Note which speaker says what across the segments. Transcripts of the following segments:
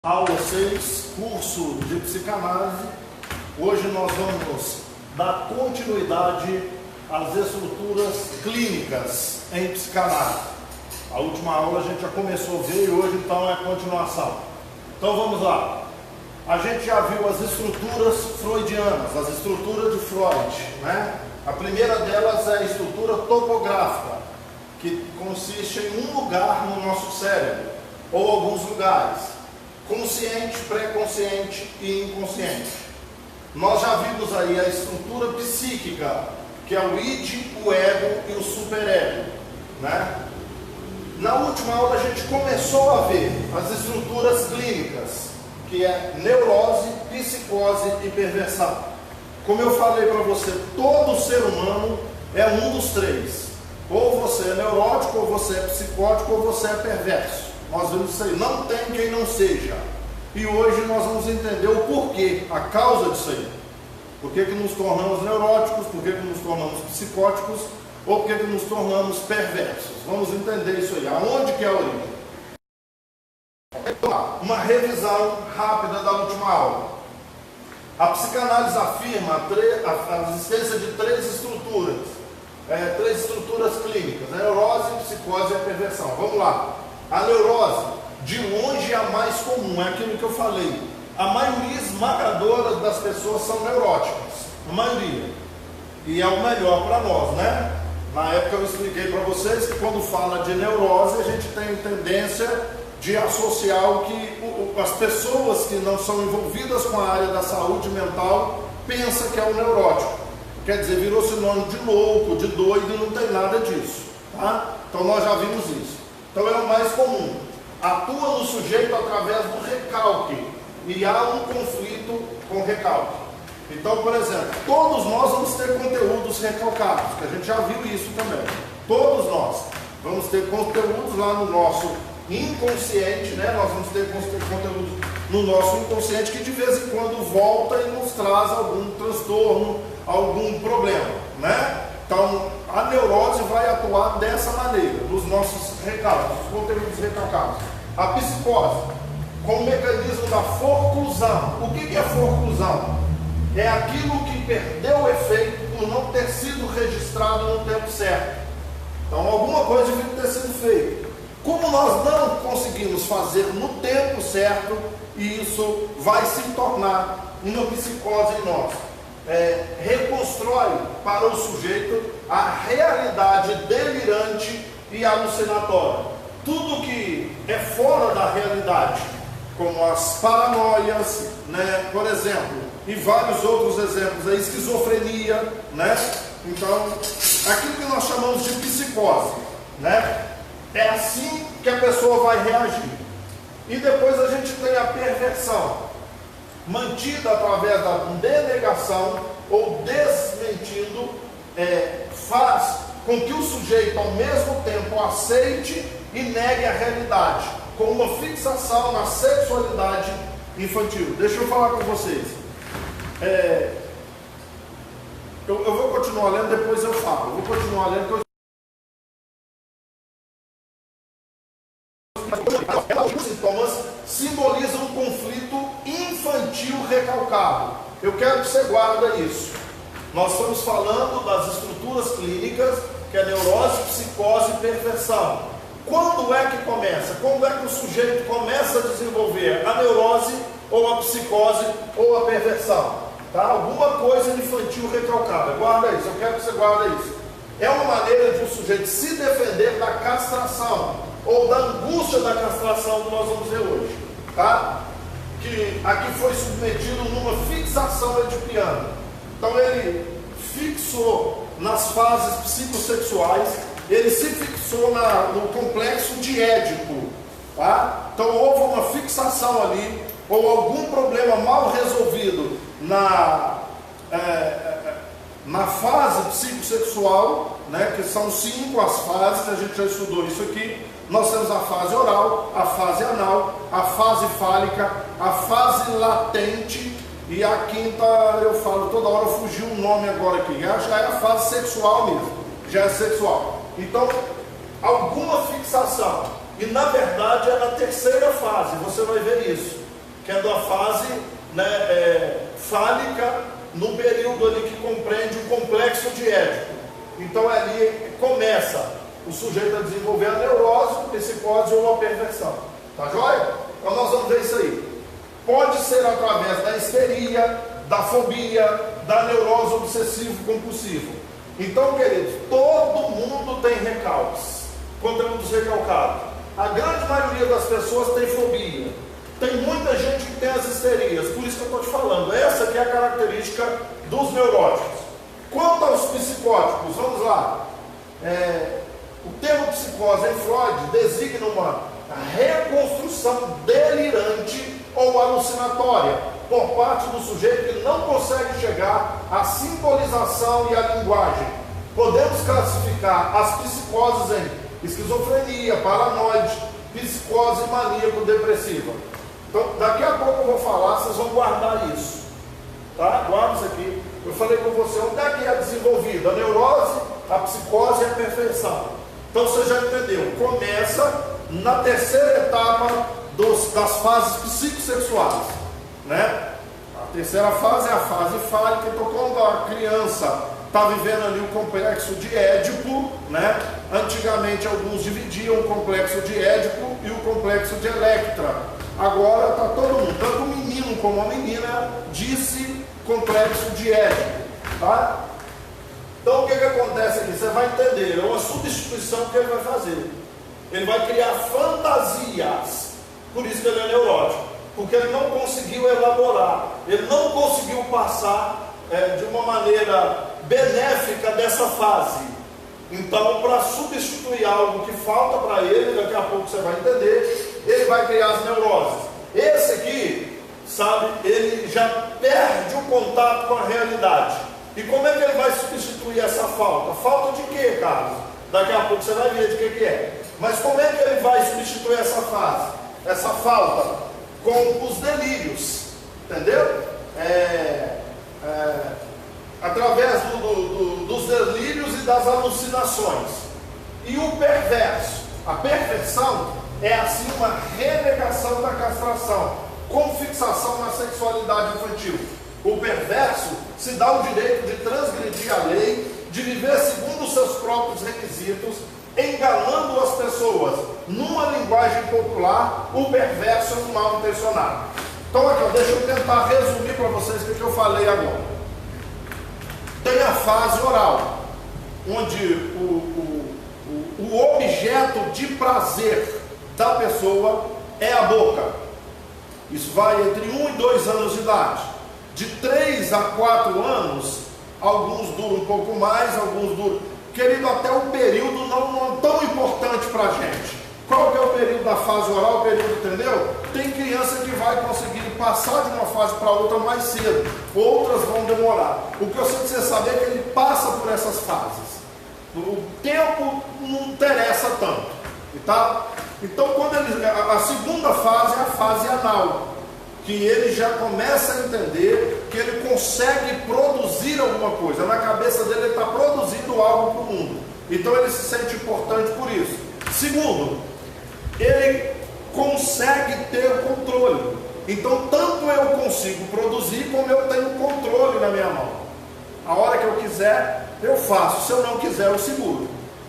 Speaker 1: Aula 6, curso de psicanálise. Hoje nós vamos dar continuidade às estruturas clínicas em psicanálise. A última aula a gente já começou a ver e hoje então é a continuação. Então vamos lá. A gente já viu as estruturas freudianas, as estruturas de Freud, né? A primeira delas é a estrutura topográfica, que consiste em um lugar no nosso cérebro, ou alguns lugares. Consciente, pré-consciente e inconsciente. Nós já vimos aí a estrutura psíquica, que é o id, o ego e o superego, né? Na última aula a gente começou a ver as estruturas clínicas, que é neurose, psicose e perversão. Como eu falei para você, todo ser humano é um dos três. Ou você é neurótico, ou você é psicótico, ou você é perverso. Nós vimos isso aí, não tem quem não seja. E hoje nós vamos entender o porquê, a causa disso aí. Por que nos tornamos neuróticos, por que nos tornamos psicóticos, ou por que nos tornamos perversos. Vamos entender isso aí, aonde que é a origem. Então, uma revisão rápida da última aula. A psicanálise afirma a existência de três estruturas clínicas, a neurose, a psicose e a perversão. Vamos lá. A neurose, de longe, é a mais comum, é aquilo que eu falei. A maioria esmagadora das pessoas são neuróticas, a maioria. E é o melhor para nós, né? Na época eu expliquei para vocês que quando fala de neurose, a gente tem tendência de associar o que as pessoas que não são envolvidas com a área da saúde mental pensam que é o neurótico. Quer dizer, virou sinônimo de louco, de doido, e não tem nada disso, tá? Então nós já vimos isso. Então é o mais comum. Atua no sujeito através do recalque. E há um conflito com o recalque. Então, por exemplo, todos nós vamos ter conteúdos recalcados, que a gente já viu isso também. Todos nós vamos ter conteúdos lá no nosso inconsciente, né? Nós vamos ter conteúdos no nosso inconsciente que de vez em quando volta e nos traz algum transtorno, algum problema, né? Então, a neurose vai atuar dessa maneira, nos nossos recalques, nos conteúdos recalcados. A psicose, com o mecanismo da forclusão. O que é forclusão? É aquilo que perdeu o efeito por não ter sido registrado no tempo certo. Então, alguma coisa devia ter sido feita. Como nós não conseguimos fazer no tempo certo, isso vai se tornar uma psicose em nós. Reconstrói para o sujeito a realidade delirante e alucinatória. Tudo que é fora da realidade, como as paranoias, né, por exemplo, e vários outros exemplos, a esquizofrenia, né? Então, aquilo que nós chamamos de psicose, né? É assim que a pessoa vai reagir. E depois a gente tem a perversão, mantida através da denegação ou desmentindo, faz com que o sujeito ao mesmo tempo aceite e negue a realidade, com uma fixação na sexualidade infantil. Deixa eu falar com vocês. Eu vou continuar lendo, depois eu falo. Eu vou continuar lendo. Alguns sintomas simbolizam um conflito infantil recalcado. Eu quero que você guarde isso. Nós estamos falando das estruturas clínicas, que é neurose, psicose e perversão. Quando é que começa? Quando é que o sujeito começa a desenvolver a neurose, ou a psicose, ou a perversão? Tá? Alguma coisa infantil recalcada. Guarda isso, eu quero que você guarde isso. É uma maneira de um sujeito se defender da castração, ou da angústia da castração que nós vamos ver hoje, tá? Que aqui foi submetido numa fixação edipiana. Então ele fixou nas fases psicossexuais, ele se fixou no complexo de Édipo, tá? Então houve uma fixação ali, ou algum problema mal resolvido na fase psicossexual, né? Que são 5 as fases, que a gente já estudou isso aqui. Nós temos a fase oral, a fase anal, a fase fálica, a fase latente e a quinta, eu falo toda hora, fugiu um nome agora aqui, já é a fase sexual mesmo, já é sexual. Então, alguma fixação. E na verdade é na terceira fase, você vai ver isso. que é da fase, né, fálica, no período ali que compreende o complexo de Édipo. Então ali começa o sujeito a desenvolver a neurose, psicose ou a perversão. Tá joia? Então nós vamos ver isso aí. Pode ser através da histeria, da fobia, da neurose obsessivo-compulsivo. Então, queridos, todo mundo tem recalques, conteúdos recalcados. A grande maioria das pessoas tem fobia. Tem muita gente que tem as histerias, por isso que eu estou te falando. Essa aqui é a característica dos neuróticos. Quanto aos psicóticos, vamos lá. O termo psicose em Freud designa uma reconstrução delirante ou alucinatória por parte do sujeito que não consegue chegar à simbolização e à linguagem. Podemos classificar as psicoses em esquizofrenia, paranoide, psicose maníaco-depressiva. Então, daqui a pouco eu vou falar, vocês vão guardar isso. Tá? Guarda isso aqui. Eu falei com você, onde é que é desenvolvida? A neurose, a psicose e a perfeição. Então você já entendeu. Começa na terceira etapa das fases psicossexuais, né? A terceira fase é a fase fálica. Então quando a criança está vivendo ali o complexo de Édipo, né? Antigamente alguns dividiam o complexo de Édipo e o complexo de Electra. Agora está todo mundo, tanto o menino como a menina, disse complexo de Édipo, tá? Então o que acontece aqui? Você vai entender, é uma substituição que ele vai fazer. Ele vai criar fantasias, por isso que ele é neurótico, porque ele não conseguiu elaborar, ele não conseguiu passar de uma maneira benéfica dessa fase. Então, para substituir algo que falta para ele, daqui a pouco você vai entender, ele vai criar as neuroses. Esse aqui, sabe, ele já perde o contato com a realidade. E como é que ele vai substituir essa falta? Falta de quê, Carlos? Daqui a pouco você vai ver de que é. Mas como é que ele vai substituir essa fase? Essa falta? Com os delírios. Entendeu? Através dos delírios e das alucinações. E o perverso? A perversão é assim uma renegação da castração, com fixação na sexualidade infantil. O perverso se dá o direito de transgredir a lei, de viver segundo os seus próprios requisitos, enganando as pessoas. Numa linguagem popular, o perverso é um mal intencionado. Então aqui, deixa eu tentar resumir para vocês o que eu falei agora. Tem a fase oral, onde o objeto de prazer da pessoa é a boca. Isso vai entre 1 e 2 anos de idade. De 3 a 4 anos, alguns duram um pouco mais, alguns duram... Querido, até o período não é tão importante para a gente. Qual que é o período da fase oral? O período, entendeu? Tem criança que vai conseguir passar de uma fase para outra mais cedo. Outras vão demorar. O que eu sei que você saber é que ele passa por essas fases. O tempo não interessa tanto. Tá? Então, a segunda fase é a fase anal, que ele já começa a entender que ele consegue produzir alguma coisa. Na cabeça dele ele está produzindo algo para o mundo. Então ele se sente importante por isso. Segundo, ele consegue ter o controle. Então tanto eu consigo produzir como eu tenho controle na minha mão. A hora que eu quiser, eu faço. Se eu não quiser, eu seguro.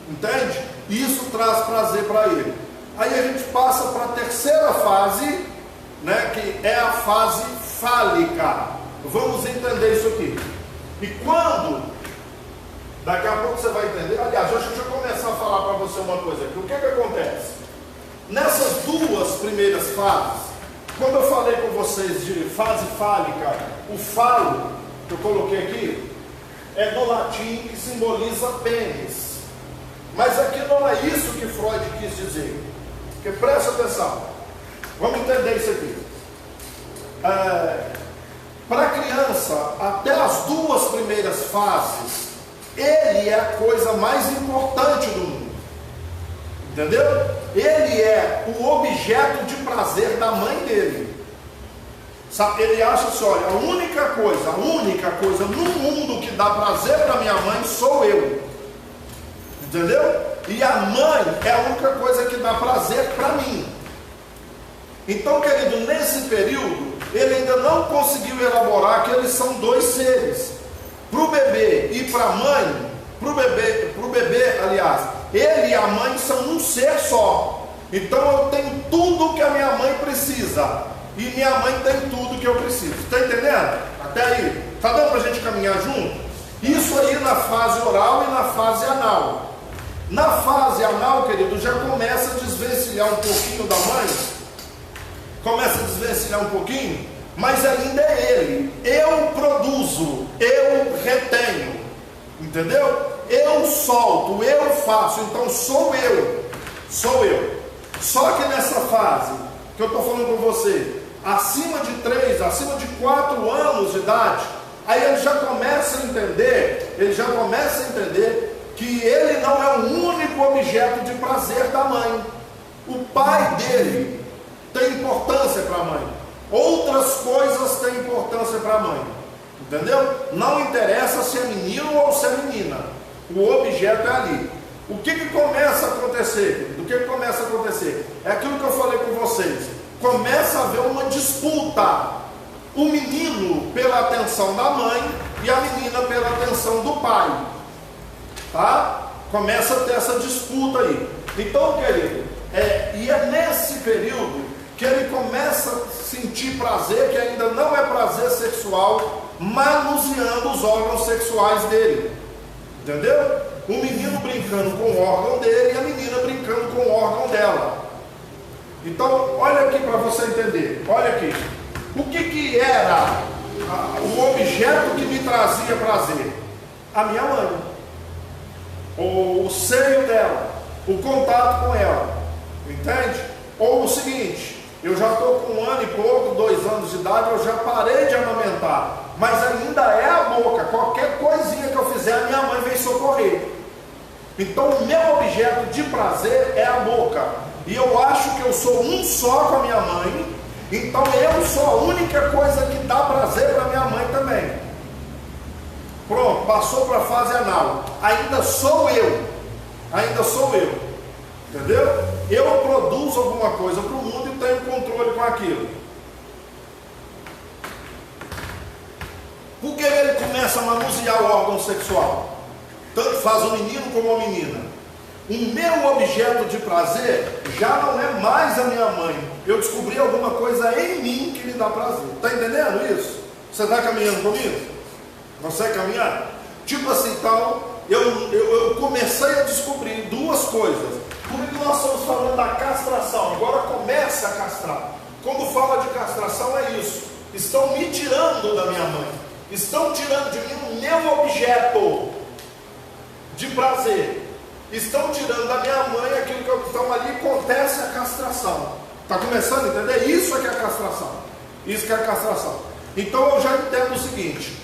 Speaker 1: Entende? Isso traz prazer para ele. Aí a gente passa para a terceira fase, né, que é a fase fálica. Vamos entender isso aqui. E quando, daqui a pouco você vai entender. Aliás, deixa eu começar a falar para você uma coisa aqui. O que acontece? Nessas duas primeiras fases, quando eu falei com vocês de fase fálica, o falo que eu coloquei aqui é do latim que simboliza pênis. Mas aqui não é isso que Freud quis dizer. Porque presta atenção. Vamos entender isso aqui. Para a criança, até as duas primeiras fases, ele é a coisa mais importante do mundo. Entendeu? Ele é o objeto de prazer da mãe dele. Sabe? Ele acha assim, olha, a única coisa no mundo que dá prazer para minha mãe sou eu. Entendeu? E a mãe é a única coisa que dá prazer para mim. Então, querido, nesse período, ele ainda não conseguiu elaborar que eles são dois seres. Para o bebê e para a mãe, para o bebê, aliás, ele e a mãe são um ser só. Então eu tenho tudo que a minha mãe precisa, e minha mãe tem tudo que eu preciso. Está entendendo? Até aí, está dando para a gente caminhar junto? Isso aí na fase oral e na fase anal. Na fase anal, querido, já começa a desvencilhar um pouquinho da mãe, começa a desvencilhar um pouquinho, mas ainda é ele. Eu produzo, eu retenho, entendeu? Eu solto, eu faço, então sou eu. Só que nessa fase que eu estou falando com você, acima de 3, acima de 4 anos de idade, aí ele já começa a entender, que ele não é o único objeto de prazer da mãe. O pai dele tem importância para a mãe, outras coisas têm importância para a mãe, entendeu? Não interessa se é menino ou se é menina, o objeto é ali. O que começa a acontecer? Começa a acontecer? É aquilo que eu falei com vocês. Começa a haver uma disputa. O menino pela atenção da mãe e a menina pela atenção do pai. Tá? Começa a ter essa disputa aí. Então, querido, e é nesse período que ele começa a sentir prazer, que ainda não é prazer sexual, manuseando os órgãos sexuais dele. Entendeu? O menino brincando com o órgão dele e a menina brincando com o órgão dela. Então, olha aqui para você entender. Olha aqui. O que era o objeto que me trazia prazer? A minha mãe. Ou o seio dela. O contato com ela. Entende? Ou o seguinte: eu já estou com 1 ano e pouco, 2 anos de idade, eu já parei de amamentar, mas ainda é a boca. Qualquer coisinha que eu fizer, a minha mãe vem socorrer. Então o meu objeto de prazer é a boca. E eu acho que eu sou um só com a minha mãe. Então eu sou a única coisa que dá prazer para minha mãe também. Pronto, passou para a fase anal. Ainda sou eu. Entendeu? Eu produzo alguma coisa para o mundo e tenho controle com aquilo. Por que ele começa a manusear o órgão sexual? Tanto faz o menino como a menina. O meu objeto de prazer já não é mais a minha mãe. Eu descobri alguma coisa em mim que me dá prazer. Está entendendo isso? Você está caminhando comigo? Consegue caminhar? Tipo assim, então, eu comecei a descobrir 2 coisas. Por que nós estamos falando da castração? Agora começa a castrar. Quando fala de castração é isso. Estão me tirando da minha mãe. Estão tirando de mim o meu objeto de prazer. Estão tirando da minha mãe aquilo que eu estou ali, acontece a castração. Está começando a entender? Isso é que é a castração. Isso que é a castração. Então eu já entendo o seguinte: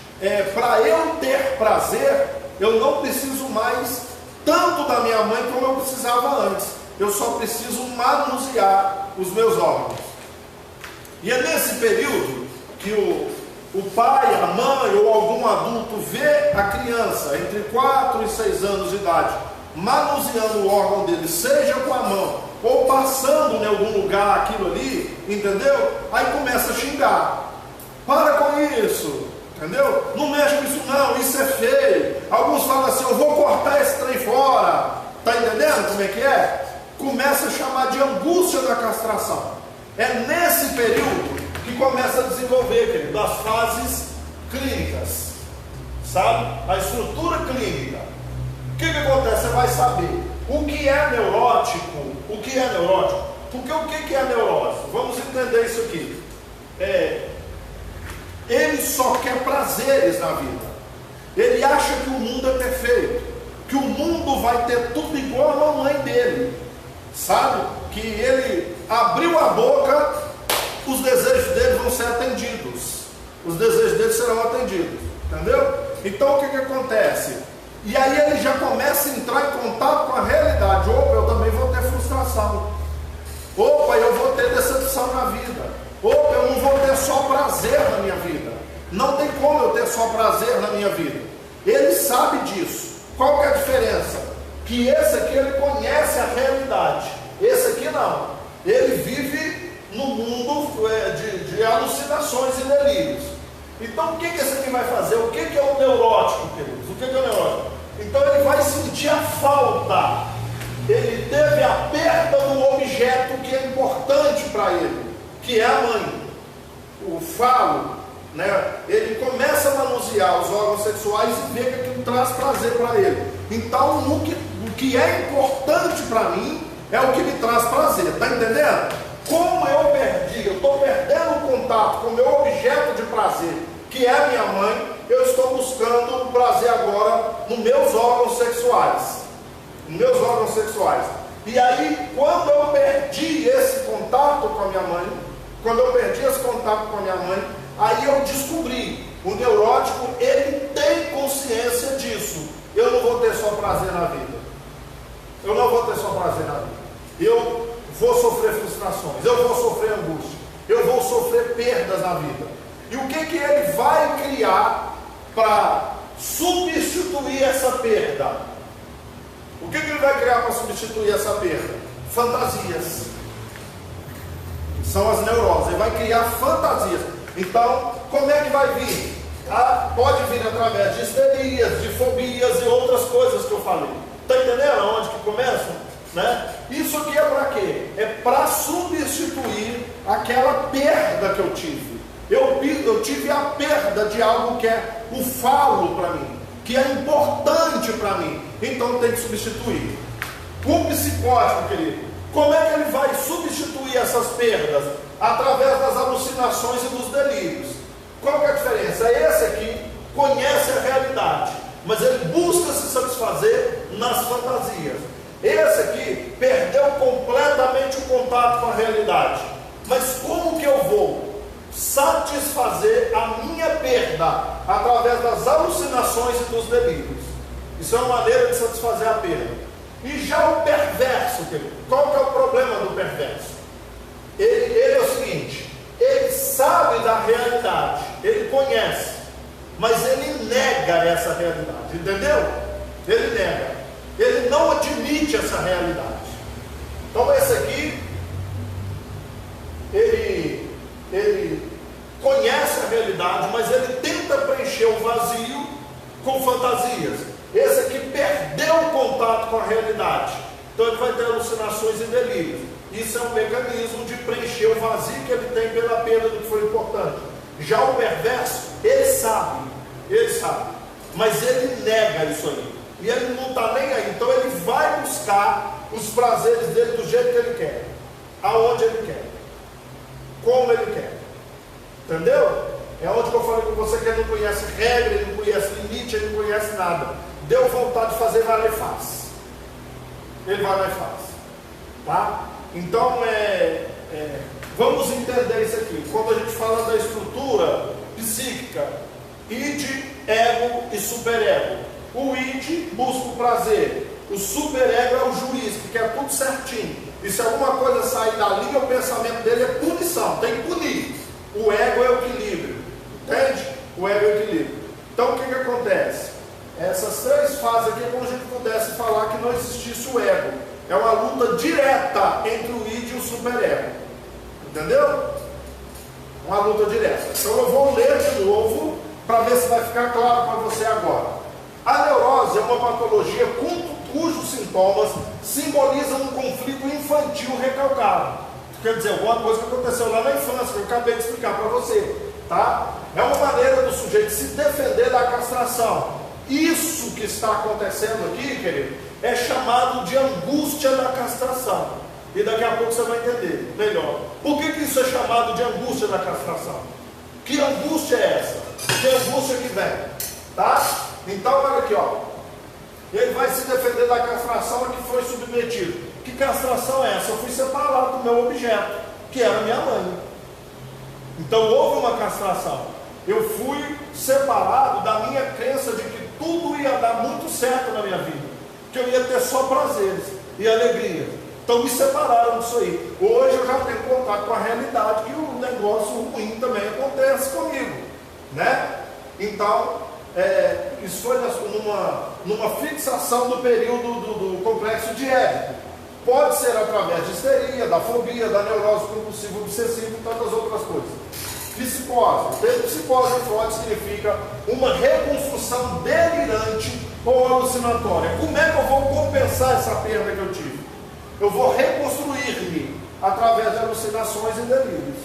Speaker 1: para eu ter prazer, eu não preciso mais tanto da minha mãe como eu precisava antes. Eu só preciso manusear os meus órgãos. E é nesse período que o pai, a mãe ou algum adulto vê a criança entre 4 e 6 anos de idade manuseando o órgão dele, seja com a mão ou passando em algum lugar aquilo ali, entendeu? Aí começa a xingar. Para com isso, entendeu? Não mexe com isso não, isso é feio. Alguns falam assim: eu vou cortar esse trem fora. Está entendendo como é que é? Começa a chamar de angústia da castração. É nesse período que começa a desenvolver, querido, as fases clínicas, sabe? A estrutura clínica. O que acontece? Você vai saber o que é neurótico. O que é neurótico? Porque o que é neurose? Vamos entender isso aqui. Ele só quer prazeres na vida. Ele acha que o mundo é perfeito, que o mundo vai ter tudo igual a mamãe dele, sabe? Que ele abriu a boca, os desejos dele vão ser atendidos. Os desejos dele serão atendidos. Entendeu? Então o que acontece? E aí ele já começa a entrar em contato com a realidade. Opa, eu também vou ter frustração. Opa, eu vou ter decepção na vida. Opa, eu não vou ter só prazer na minha vida. Não tem como eu ter só prazer na minha vida. Ele sabe disso. Qual que é a diferença? Que esse aqui ele conhece a realidade. Esse aqui não. Ele vive no mundo de de alucinações e delírios. Então o que esse aqui vai fazer? O que é o neurótico, queridos? O que é o neurótico? Então ele vai sentir a falta, ele teve a perda do objeto que é importante para ele, que é a mãe. O falo, né, ele começa a manusear os órgãos sexuais e vê que aquilo traz prazer para ele. Então o que é importante para mim é o que me traz prazer, está entendendo? Como eu perdi, eu estou perdendo o contato com o meu objeto de prazer, que é a minha mãe, eu estou buscando o prazer agora nos meus órgãos sexuais. Nos meus órgãos sexuais. E aí, quando eu perdi esse contato com a minha mãe, aí eu descobri, o neurótico, ele tem consciência disso. Eu não vou ter só prazer na vida. Eu vou sofrer frustrações, eu vou sofrer angústia, eu vou sofrer perdas na vida. E o que ele vai criar para substituir essa perda? O que ele vai criar para substituir essa perda? Fantasias. São as neuroses. Ele vai criar fantasias. Então, como é que vai vir? Pode vir através de histerias, de fobias e outras coisas que eu falei. Está entendendo aonde que começam? Né? Isso aqui é para quê? É para substituir aquela perda que eu tive. Eu tive a perda de algo que é o falo para mim, que é importante para mim. Então tem que substituir. O psicótico, querido, como é que ele vai substituir essas perdas? Através das alucinações e dos delírios. Qual que é a diferença? Esse aqui conhece a realidade, mas ele busca se satisfazer nas fantasias. Esse aqui perdeu completamente o contato com a realidade. Mas como que eu vou satisfazer a minha perda? Através das alucinações e dos delírios. Isso é uma maneira de satisfazer a perda. E já o perverso, querido, qual que é o problema do perverso? Ele é o seguinte, ele sabe da realidade, ele conhece, mas ele nega essa realidade, entendeu? Ele nega, ele não admite essa realidade. Então esse aqui, ele conhece a realidade, mas ele tenta preencher o vazio com fantasias. Esse aqui perdeu o contato com a realidade, então ele vai ter alucinações e delírios. Isso é um mecanismo de preencher o vazio que ele tem pela perda do que foi importante. Já o perverso, ele sabe, mas ele nega isso aí, e ele não está nem aí. Então ele vai buscar os prazeres dele do jeito que ele quer, aonde ele quer, como ele quer, entendeu? É onde que eu falei com você que ele não conhece regra, ele não conhece limite, ele não conhece nada. Deu vontade de fazer, vai lá e faz. Ele vai lá e faz, tá? Então, vamos entender isso aqui. Quando a gente fala da estrutura psíquica, id, ego e superego. O id busca o prazer, o superego é o juiz, que quer tudo certinho. E se alguma coisa sair da linha, o pensamento dele é punição, tem que punir. O ego é o equilíbrio, entende? O ego é o equilíbrio. Então o que acontece? Essas três fases aqui é como se a gente pudesse falar que não existisse o ego. É uma luta direta entre o id e o superego. Entendeu? Uma luta direta. Então eu vou ler de novo para ver se vai ficar claro para você agora. A neurose é uma patologia cujos sintomas simbolizam um conflito infantil recalcado. Quer dizer, alguma coisa que aconteceu lá na infância, que eu acabei de explicar para você. Tá? É uma maneira do sujeito se defender da castração. Isso que está acontecendo aqui, querido, é chamado de angústia da castração. E daqui a pouco você vai entender melhor. Por que isso é chamado de angústia da castração? Que angústia é essa? Que angústia que vem? Tá? Então, olha aqui, ó. Ele vai se defender da castração a que foi submetido. Que castração é essa? Eu fui separado do meu objeto, que era minha mãe. Então houve uma castração. Eu fui separado da minha crença de que tudo ia dar muito certo na minha vida, que eu ia ter só prazeres e alegria. Então me separaram disso aí. Hoje eu já tenho contato com a realidade que o negócio ruim também acontece comigo, né? Então isso foi numa fixação do período do complexo de Édipo. Pode ser através de histeria, da fobia, da neurose compulsiva obsessiva e tantas outras coisas. psicose. O termo psicose em Freud significa uma reconstrução delirante ou alucinatória. Como é que eu vou compensar essa perda que eu tive? Eu vou reconstruir-me através de alucinações e delírios.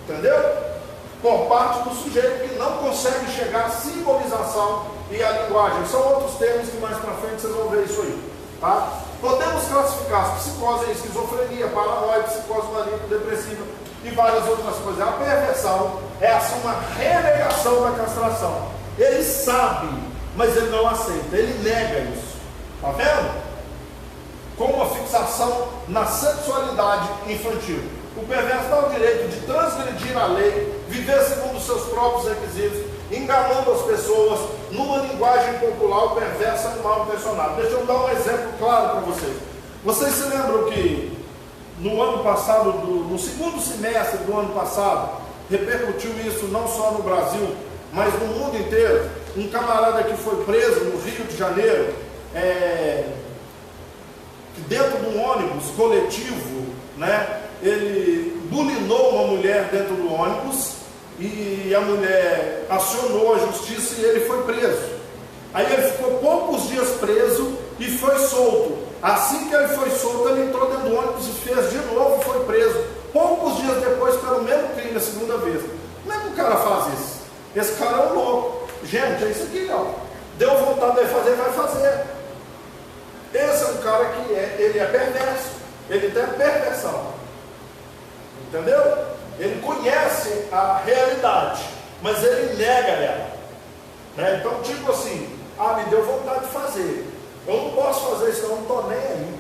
Speaker 1: Entendeu? Por parte do sujeito que não consegue chegar à simbolização e à linguagem. São outros termos que mais para frente vocês vão ver isso aí. Tá? Podemos classificar as psicoses em esquizofrenia, paranoia, psicose maníaco-depressiva e várias outras coisas. A perversão é assim uma renegação da castração. Ele sabe, mas ele não aceita, ele nega isso. Está vendo? Com uma fixação na sexualidade infantil. O perverso dá o direito de transgredir a lei, viver segundo os seus próprios requisitos, enganando as pessoas, numa linguagem popular. O perverso é mal intencionado. Deixa eu dar um exemplo claro para vocês. Vocês se lembram que no ano passado, no segundo semestre do ano passado, repercutiu isso não só no Brasil, mas no mundo inteiro? Um camarada que foi preso no Rio de Janeiro, dentro de um ônibus coletivo, né? Ele bulinou uma mulher dentro do ônibus e a mulher acionou a justiça e ele foi preso. Aí ele ficou poucos dias preso e foi solto. Assim que ele foi solto, ele entrou dentro do ônibus e fez de novo e foi preso. Poucos dias depois, pelo mesmo crime, a segunda vez. Como é que o cara faz isso? Esse cara é um louco. Gente, é isso aqui, ó. Deu vontade de fazer, vai fazer. Esse é um cara que ele é perverso. Ele tem perversão. Entendeu? Ele conhece a realidade, mas ele nega ela. Né? Então, tipo assim, me deu vontade de fazer. Eu não posso fazer isso, eu não estou nem aí.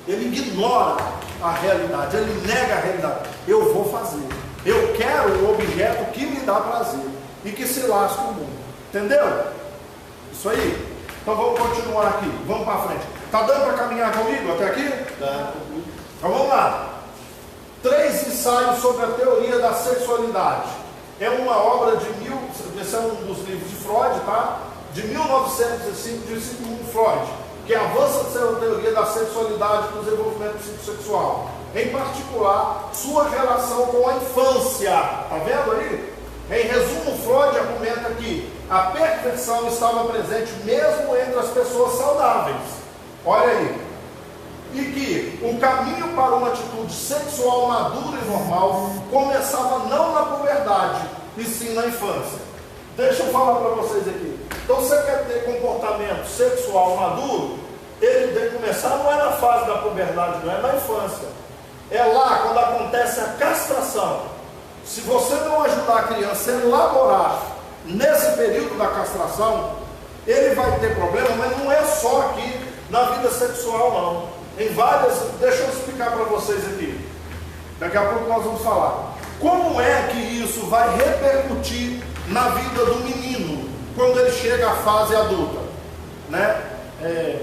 Speaker 1: Ele ignora a realidade, ele nega a realidade. Eu vou fazer. Eu quero o objeto que me dá prazer e que se lasque o mundo. Entendeu? Isso aí. Então vamos continuar aqui, vamos para frente. Está dando para caminhar comigo até aqui?
Speaker 2: Tá.
Speaker 1: Então vamos lá. 3 ensaios sobre a teoria da sexualidade. É uma obra de esse é um dos livros de Freud, tá? De 1905, de Sigmund Freud, que avança a teoria da sexualidade e do desenvolvimento psicossexual. Em particular, sua relação com a infância. Tá vendo aí? Em resumo, Freud argumenta que a perversão estava presente mesmo entre as pessoas saudáveis. Olha aí. E que o caminho para uma atitude sexual madura e normal começava não na puberdade, e sim na infância. Deixa eu falar para vocês aqui. Então, você quer ter comportamento sexual maduro? Ele tem que começar, não é na fase da puberdade, não é na infância. É lá quando acontece a castração. Se você não ajudar a criança a elaborar nesse período da castração, ele vai ter problema, mas não é só aqui na vida sexual, não. Em várias, deixa eu explicar para vocês aqui. Daqui a pouco nós vamos falar. Como é que isso vai repercutir na vida do menino quando ele chega à fase adulta? Né? É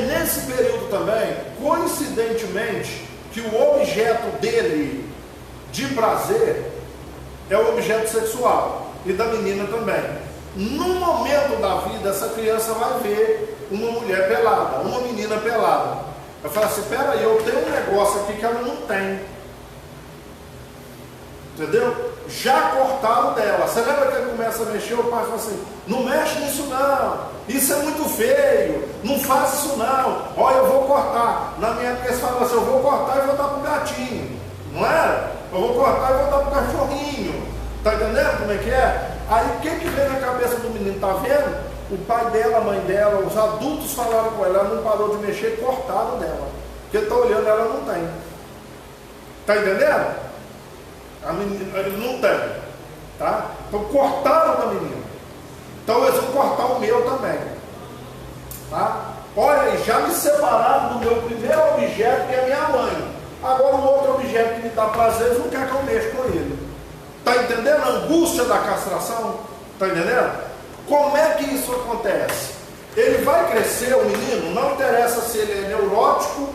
Speaker 1: nesse período também, coincidentemente, que o objeto dele de prazer é o objeto sexual, e da menina também. No momento da vida, essa criança vai ver uma mulher pelada, uma menina pelada. Eu falo assim, peraí, eu tenho um negócio aqui que ela não tem. Entendeu? Já cortaram dela. Você lembra que ele começa a mexer, o pai fala assim, não mexe nisso não, isso é muito feio, não faz isso não, olha, eu vou cortar. Na minha época eles falavam assim, eu vou cortar e vou dar pro gatinho. Não era? Eu vou cortar e vou dar pro cachorrinho. Tá entendendo como é que é? Aí o que vem na cabeça do menino? Tá vendo? O pai dela, a mãe dela, os adultos falaram com ela, ela não parou de mexer, cortaram dela. Porque está olhando, ela não tem. Está entendendo? A menina, ele não tem. Tá? Então cortaram da menina. Então eles vão cortar o meu também. Tá? Olha aí, já me separaram do meu primeiro objeto, que é minha mãe. Agora o outro objeto que me dá prazer, eles não querem que eu mexa com ele. Está entendendo a angústia da castração? Está entendendo? Como é que isso acontece? Ele vai crescer, o menino, não interessa se ele é neurótico,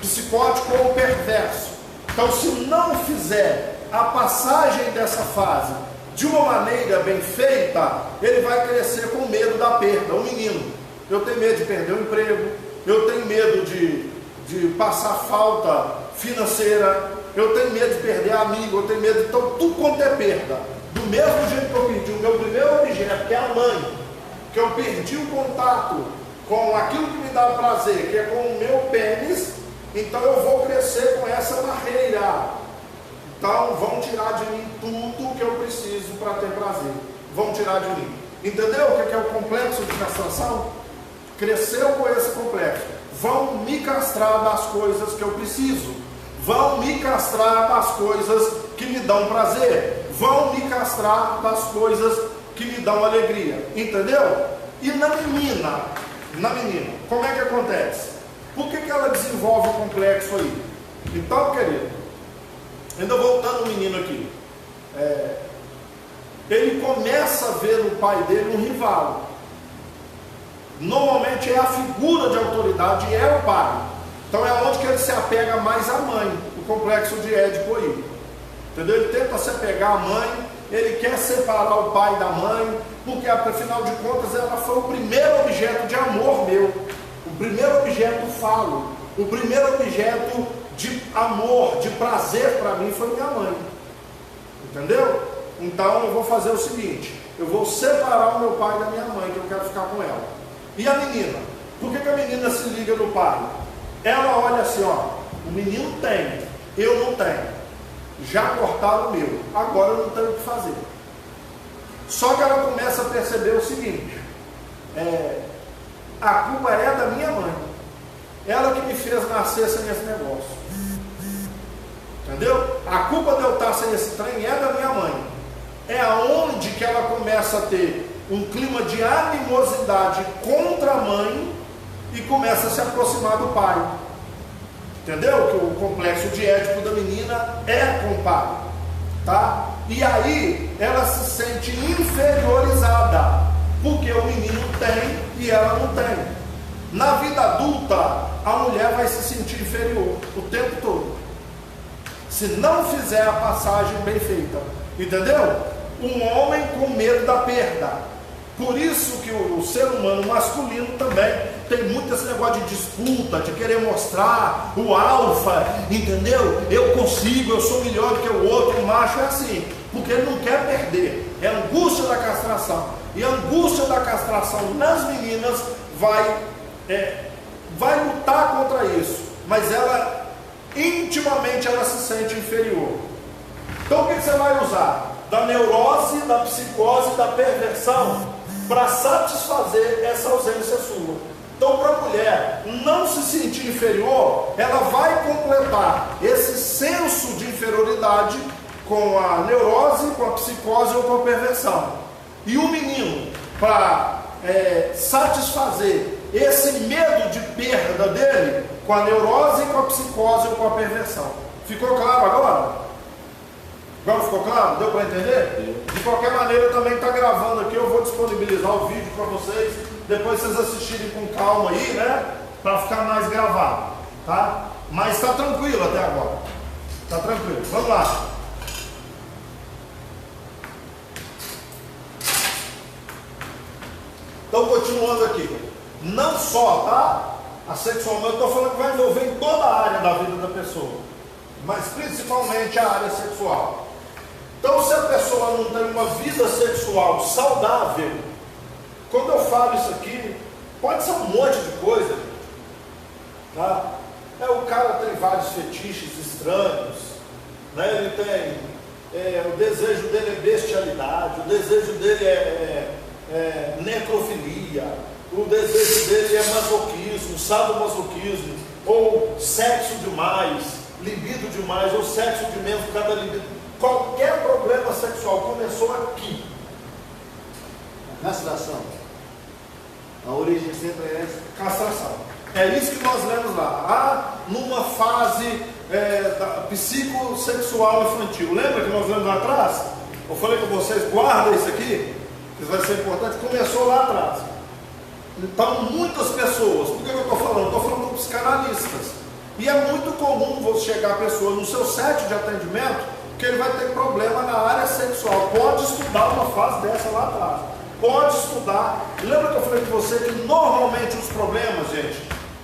Speaker 1: psicótico ou perverso. Então, se não fizer a passagem dessa fase de uma maneira bem feita, ele vai crescer com medo da perda. O menino, eu tenho medo de perder o emprego, eu tenho medo de passar falta financeira, eu tenho medo de perder amigo, eu tenho medo, então tudo quanto é perda. Do mesmo jeito que eu perdi o meu primeiro objeto, que é a mãe, que eu perdi o contato com aquilo que me dá prazer, que é com o meu pênis, então eu vou crescer com essa barreira. Então vão tirar de mim tudo que eu preciso para ter prazer. Vão tirar de mim. Entendeu o que é o complexo de castração? Cresceu com esse complexo. Vão me castrar das coisas que eu preciso. Vão me castrar das coisas que me dão prazer. Vão me castrar das coisas que me dão alegria. Entendeu? E na menina, como é que acontece? Por que ela desenvolve o complexo aí? Então, querido, ainda voltando o menino aqui, ele começa a ver no pai dele um rival. Normalmente é a figura de autoridade, é o pai. Então é onde que ele se apega mais à mãe, o complexo de Édipo aí. Entendeu? Ele tenta se apegar à mãe, ele quer separar o pai da mãe, porque afinal de contas ela foi o primeiro objeto de amor meu, o primeiro objeto falo, o primeiro objeto de amor, de prazer para mim foi minha mãe. Entendeu? Então eu vou fazer o seguinte, eu vou separar o meu pai da minha mãe, que eu quero ficar com ela. E a menina? Por que a menina se liga no pai? Ela olha assim, ó, o menino tem, eu não tenho. Já cortaram o meu, agora eu não tenho o que fazer. Só que ela começa a perceber o seguinte, a culpa é da minha mãe. Ela que me fez nascer sem esse negócio. Entendeu? A culpa de eu estar sem esse trem é da minha mãe. É aonde que ela começa a ter um clima de animosidade contra a mãe e começa a se aproximar do pai. Entendeu? Que o complexo de Édipo da menina é com o pai. Tá? E aí ela se sente inferiorizada, porque o menino tem e ela não tem. Na vida adulta, a mulher vai se sentir inferior o tempo todo, se não fizer a passagem bem feita. Entendeu? Um homem com medo da perda. Por isso que o ser humano masculino também tem muito esse negócio de disputa, de querer mostrar o alfa, entendeu? Eu consigo, eu sou melhor do que o outro. O macho é assim, porque ele não quer perder. É a angústia da castração. E a angústia da castração nas meninas vai lutar contra isso, mas ela intimamente ela se sente inferior. Então o que você vai usar? Da neurose, da psicose, da perversão, para satisfazer essa ausência sua. Então, para a mulher não se sentir inferior, ela vai completar esse senso de inferioridade com a neurose, com a psicose ou com a perversão. E o menino, para satisfazer esse medo de perda dele, com a neurose, com a psicose ou com a perversão. Ficou claro agora? Agora ficou claro? Deu para entender? De qualquer maneira, também está gravando aqui, eu vou disponibilizar o vídeo para vocês, depois vocês assistirem com calma aí, né? Para ficar mais gravado, tá? Mas está tranquilo até agora. Está tranquilo. Vamos lá. Então, continuando aqui. Não só, tá? A sexualidade, eu estou falando que vai envolver em toda a área da vida da pessoa, mas principalmente a área sexual. Então, se a pessoa não tem uma vida sexual saudável, quando eu falo isso aqui, pode ser um monte de coisa, tá? O cara tem vários fetiches estranhos, né? Ele tem, o desejo dele é bestialidade, o desejo dele é necrofilia, o desejo dele é masoquismo, sadomasoquismo, ou sexo demais, libido demais, ou sexo de menos cada libido. Qualquer problema sexual começou aqui.
Speaker 2: A castração. A origem sempre é essa.
Speaker 1: Castração. É isso que nós lemos lá. Numa fase psicossexual infantil. Lembra que nós lemos lá atrás? Eu falei com vocês, guarda isso aqui, que vai ser importante. Começou lá atrás. Então, muitas pessoas, por que eu estou falando? Estou falando com psicanalistas. E é muito comum você chegar a pessoa no seu set de atendimento, que ele vai ter problema na área sexual. Pode estudar uma fase dessa lá atrás. Pode estudar. Lembra que eu falei com você que normalmente os problemas, gente,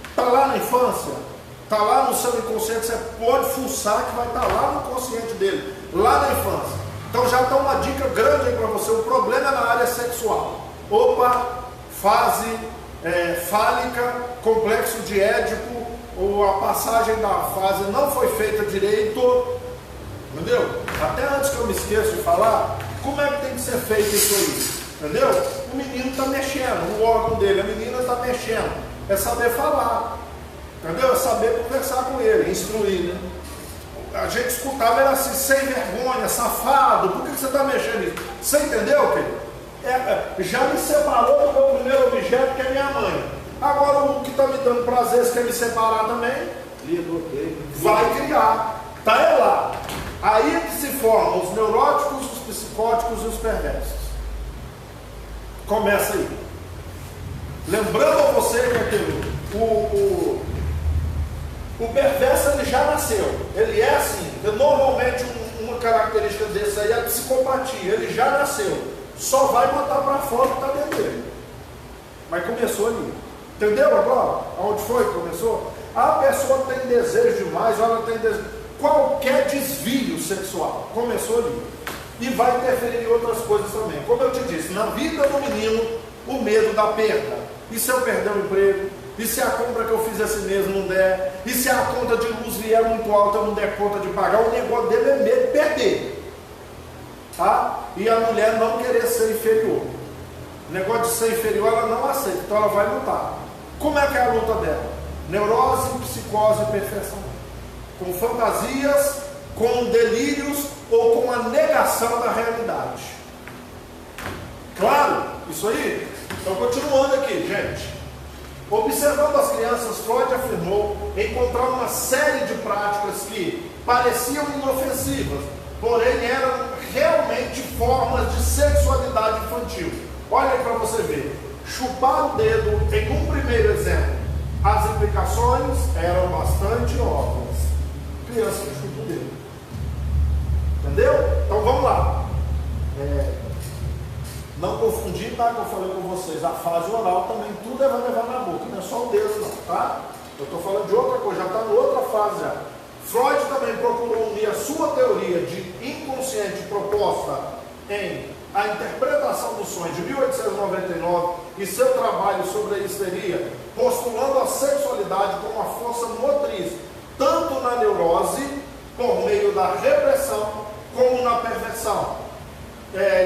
Speaker 1: está lá na infância, Está lá no seu inconsciente, você pode fuçar que vai estar lá no consciente dele, lá na infância. Então já está uma dica grande aí para você. O problema é na área sexual. Opa, fase fálica, complexo de Édipo, ou a passagem da fase não foi feita direito, entendeu? Até antes que eu me esqueça de falar, como é que tem que ser feito isso aí? Entendeu? O menino está mexendo, o órgão dele, a menina está mexendo. É saber falar, entendeu? É saber conversar com ele, instruir, né? A gente escutava, era assim, sem vergonha, safado, por que você está mexendo nisso? Você entendeu, querido? Já me separou do meu primeiro objeto, que é minha mãe. Agora o que está me dando prazer, se quer me separar também, vai criar. Está lá. Aí é que se formam os neuróticos, os psicóticos e os perversos. Começa aí. Lembrando a você que aquilo, o perverso ele já nasceu. Ele é assim. Normalmente uma característica desse aí é a psicopatia. Ele já nasceu. Só vai botar para fora o que está dentro dele. Mas começou ali. Entendeu agora? Aonde foi que começou? A pessoa tem desejo demais, ela tem desejo. Qualquer desvio sexual começou ali. E vai interferir em outras coisas também. Como eu te disse, na vida do menino, o medo da perda. E se eu perder o emprego? E se a compra que eu fiz esse mês não der? E se a conta de luz vier muito alta, eu não der conta de pagar? O negócio dele é medo de perder. Tá? E a mulher não querer ser inferior. O negócio de ser inferior ela não aceita, então ela vai lutar. Como é que é a luta dela? Neurose, psicose e perfeição. Com fantasias, com delírios ou com a negação da realidade. Claro? Isso aí? Então continuando aqui, gente. Observando as crianças, Freud afirmou encontrar uma série de práticas que pareciam inofensivas, porém eram realmente formas de sexualidade infantil. Olha aí para você ver. Chupar o dedo, em um primeiro exemplo, as implicações eram bastante óbvias. Criança que chupa o dedo. Entendeu? Então vamos lá. Não confundir, tá? Que eu falei com vocês, a fase oral também, tudo vai levar na boca, não é só o dedo não, tá? Eu estou falando de outra coisa, já está em outra fase já. Freud também procurou unir a sua teoria de inconsciente proposta em A Interpretação dos Sonhos de 1899 e seu trabalho sobre a histeria, postulando a sexualidade como uma força motriz, tanto na neurose, por meio da repressão, como na perversão.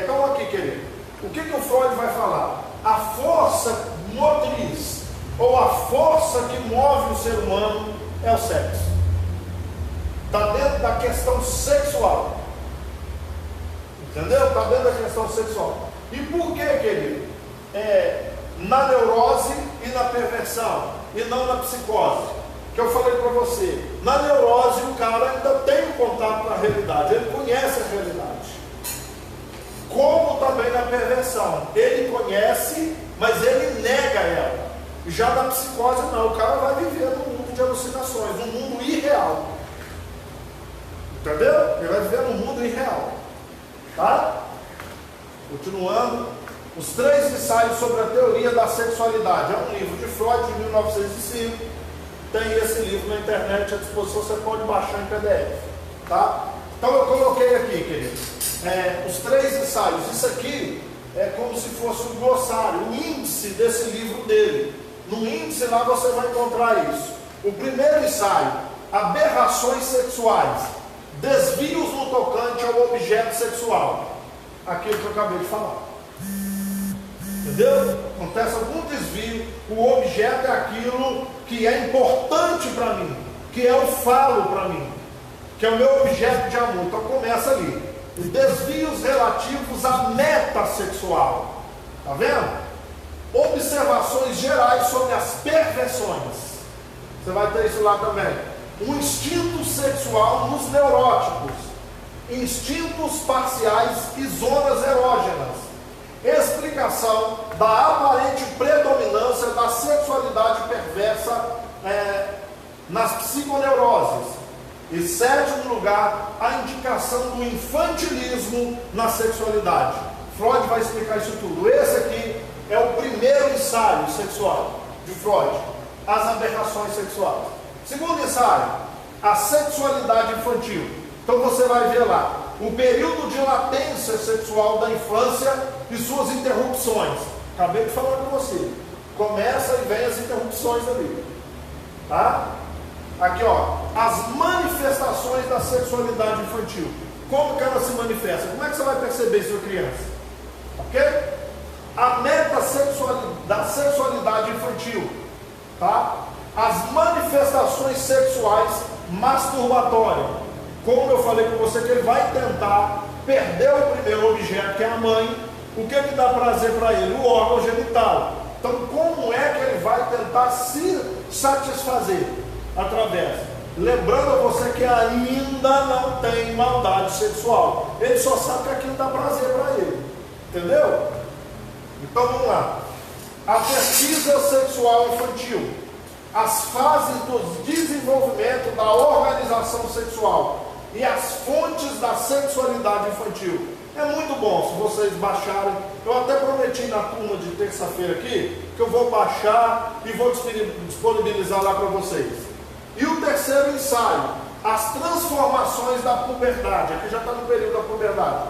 Speaker 1: Então aqui, querido, o que o Freud vai falar? A força motriz, ou a força que move o ser humano é o sexo. Está dentro da questão sexual. Entendeu? Está dentro da questão sexual. E por que, querido? Na neurose e na perversão, e não na psicose. Que eu falei para você. Na neurose o cara ainda tem um contato com a realidade, ele conhece a realidade. Como também na perversão, ele conhece, mas ele nega ela. Já na psicose não, o cara vai viver num mundo de alucinações, num mundo irreal. Entendeu? Ele vai viver num mundo irreal. Tá? Continuando, os 3 ensaios sobre a teoria da sexualidade. É um livro de Freud de 1905. Tem esse livro na internet à disposição, você pode baixar em PDF. Tá? Então eu coloquei aqui, querido. Os 3 ensaios. Isso aqui é como se fosse um glossário, um índice desse livro dele. No índice lá você vai encontrar isso. O primeiro ensaio, aberrações sexuais, desvios no tocante ao objeto sexual. Aquilo que eu acabei de falar. Entendeu? Acontece algum desvio, o objeto é aquilo que é importante para mim, que é o falo para mim, que é o meu objeto de amor. Então começa ali. Os desvios relativos à meta sexual. Está vendo? Observações gerais sobre as perversões. Você vai ter isso lá também. O instinto sexual nos neuróticos. Instintos parciais e zonas erógenas. Explicação da aparente predominância da sexualidade perversa nas psiconeuroses. E 7º lugar, a indicação do infantilismo na sexualidade. Freud vai explicar isso tudo. Esse aqui é o primeiro ensaio sexual de Freud, as aberrações sexuais. Segundo ensaio, a sexualidade infantil. Então você vai ver lá o período de latência sexual da infância e suas interrupções. Acabei de falar com você. Começa e vem as interrupções ali. Tá? Aqui, ó, as manifestações da sexualidade infantil. Como que ela se manifesta? Como é que você vai perceber isso, criança? Ok? A meta da sexualidade infantil, tá? As manifestações sexuais masturbatórias. Como eu falei com você, que ele vai tentar perder o primeiro objeto, que é a mãe. O que dá prazer para ele? O órgão genital. Então, como é que ele vai tentar se satisfazer? Através. Lembrando a você que ainda não tem maldade sexual. Ele só sabe que aquilo dá prazer para ele. Entendeu? Então vamos lá. A pesquisa sexual infantil. As fases do desenvolvimento da organização sexual e as fontes da sexualidade infantil. É muito bom se vocês baixarem. Eu até prometi na turma de terça-feira aqui que eu vou baixar e vou disponibilizar lá para vocês. E o terceiro ensaio, as transformações da puberdade. Aqui já está no período da puberdade.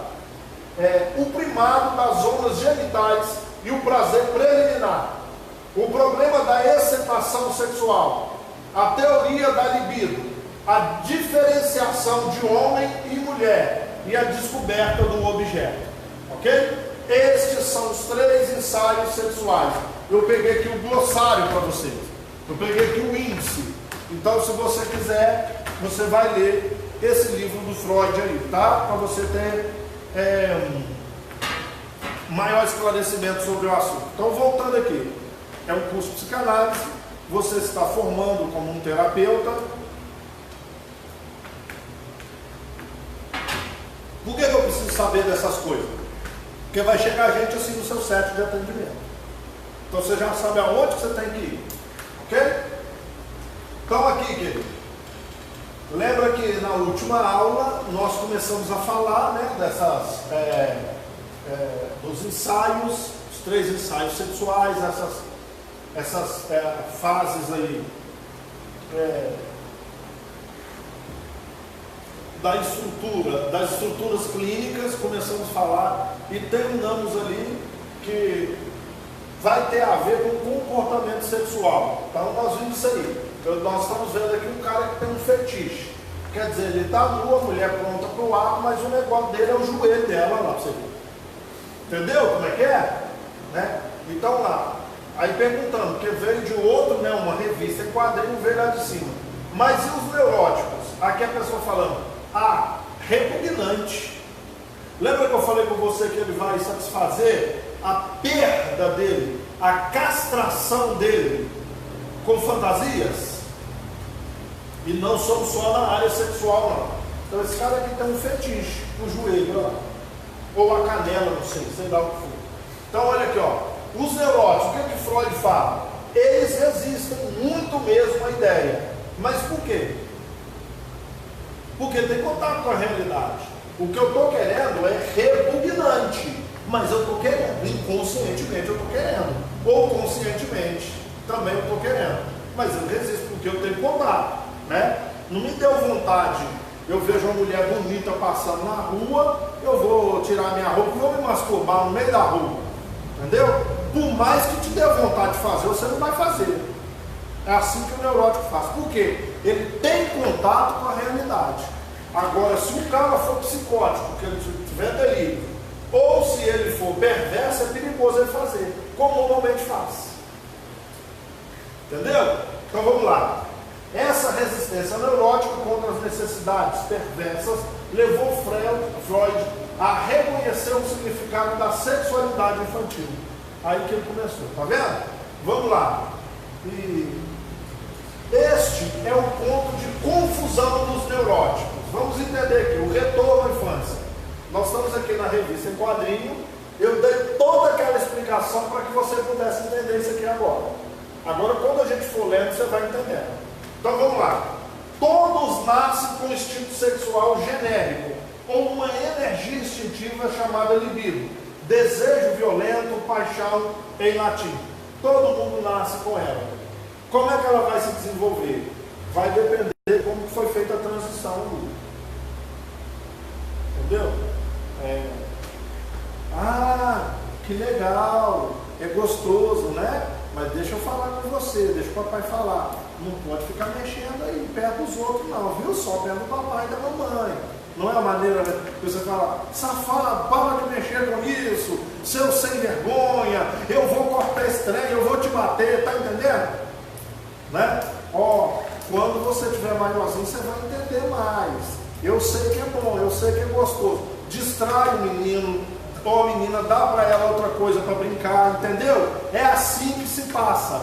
Speaker 1: O primado das zonas genitais e o prazer preliminar. O problema da excitação sexual. A teoria da libido. A diferenciação de homem e mulher. E a descoberta do objeto. Ok? Estes são os 3 ensaios sexuais. Eu peguei aqui o glossário para vocês. Eu peguei aqui o índice. Então, se você quiser, você vai ler esse livro do Freud aí, tá? Para você ter maior esclarecimento sobre o assunto. Então, voltando aqui. É um curso de psicanálise. Você está formando como um terapeuta. Por que eu preciso saber dessas coisas? Porque vai chegar gente assim no seu set de atendimento. Então você já sabe aonde que você tem que ir. Ok? Então aqui, querido. Lembra que na última aula nós começamos a falar, né, dos ensaios, os 3 ensaios sexuais, essas fases aí. Das estruturas clínicas, começamos a falar e terminamos ali que vai ter a ver com o comportamento sexual. Então nós vimos isso aí. Nós estamos vendo aqui um cara que tem um fetiche. Quer dizer, ele está nu, a mulher pronta para o ato, mas o negócio dele é o joelho dela lá para você ver. Entendeu como é que é? Né? Então lá, aí perguntando, porque veio de outro, né, uma revista em quadrinho, veio lá de cima. Mas e os neuróticos? Aqui a pessoa falando, repugnante. Lembra que eu falei com você que ele vai satisfazer a perda dele, a castração dele com fantasias? E não somos só na área sexual, não. Então esse cara aqui tem um fetiche no joelho, ó, ou a canela, não sei lá o que for. Então olha aqui, ó, os neuróticos, o que Freud fala? Eles resistem muito mesmo à ideia. Mas por quê? Porque tem contato com a realidade. O que eu estou querendo é repugnante, mas eu estou querendo, inconscientemente eu estou querendo, ou conscientemente também eu estou querendo, mas eu resisto porque eu tenho contato, né? Não me deu vontade, eu vejo uma mulher bonita passando na rua, eu vou tirar minha roupa e vou me masturbar no meio da rua, entendeu? Por mais que te dê vontade de fazer, você não vai fazer. É assim que o neurótico faz. Por quê? Ele tem contato com a realidade. Agora, se o cara for psicótico, que ele tiver delírio, ou se ele for perverso, é perigoso ele fazer, como normalmente faz. Entendeu? Então vamos lá. Essa resistência neurótica contra as necessidades perversas levou Freud a reconhecer o significado da sexualidade infantil. Aí que ele começou, tá vendo? Vamos lá. E este é o ponto de confusão dos neuróticos. Vamos entender aqui, o retorno à infância. Nós estamos aqui na revista em quadrinho. Eu dei toda aquela explicação para que você pudesse entender isso aqui agora. Agora, quando a gente for lendo, você vai entendendo. Então vamos lá. Todos nascem com instinto sexual genérico, ou uma energia instintiva chamada libido. Desejo violento, paixão em latim. Todo mundo nasce com ela. Como é que ela vai se desenvolver? vai depender de como foi feita a transição ali. Entendeu? Que legal, é gostoso, né? Mas deixa eu falar com você, deixa o papai falar. Não pode ficar mexendo aí perto dos outros não, viu? Só perto do papai e da mamãe. Não é a maneira que você fala, safado, para de mexer com isso, seu sem vergonha, eu vou cortar esse trem, eu vou te bater, tá entendendo? Né? Quando você tiver maiorzinho, você vai entender mais. Eu sei que é bom, eu sei que é gostoso. Distrai o menino, ou a menina, dá para ela outra coisa para brincar, entendeu? É assim que se passa,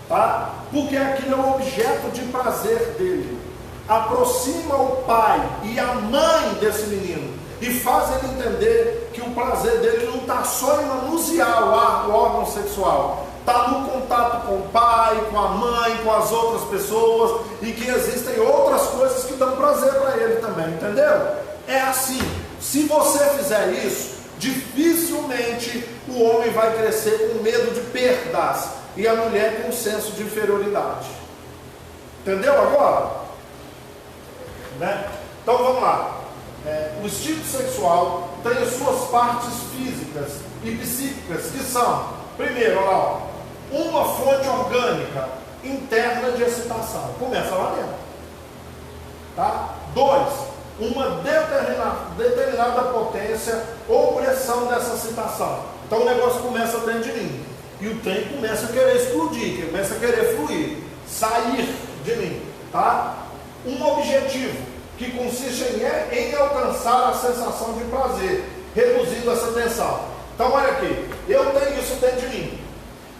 Speaker 1: tá? Porque aquilo é um objeto de prazer dele. Aproxima o pai e a mãe desse menino e faz ele entender que o prazer dele não está só em manusear o órgão sexual, está no contato com o pai, com a mãe, com as outras pessoas, e que existem outras coisas que dão prazer para ele também, entendeu? É assim. Se você fizer isso, dificilmente o homem vai crescer com medo de perdas e a mulher com um senso de inferioridade. Entendeu agora? Né? Então vamos lá. O instinto sexual tem as suas partes físicas e psíquicas, que são, primeiro, olha lá, uma fonte orgânica interna de excitação. Começa lá dentro. Tá? 2, uma determinada potência ou pressão dessa excitação. Então o negócio começa dentro de mim. E o trem começa a querer explodir, começa a querer fluir, sair de mim. Tá? Um objetivo que consiste em alcançar a sensação de prazer, reduzindo essa tensão. Então olha aqui, eu tenho isso dentro de mim.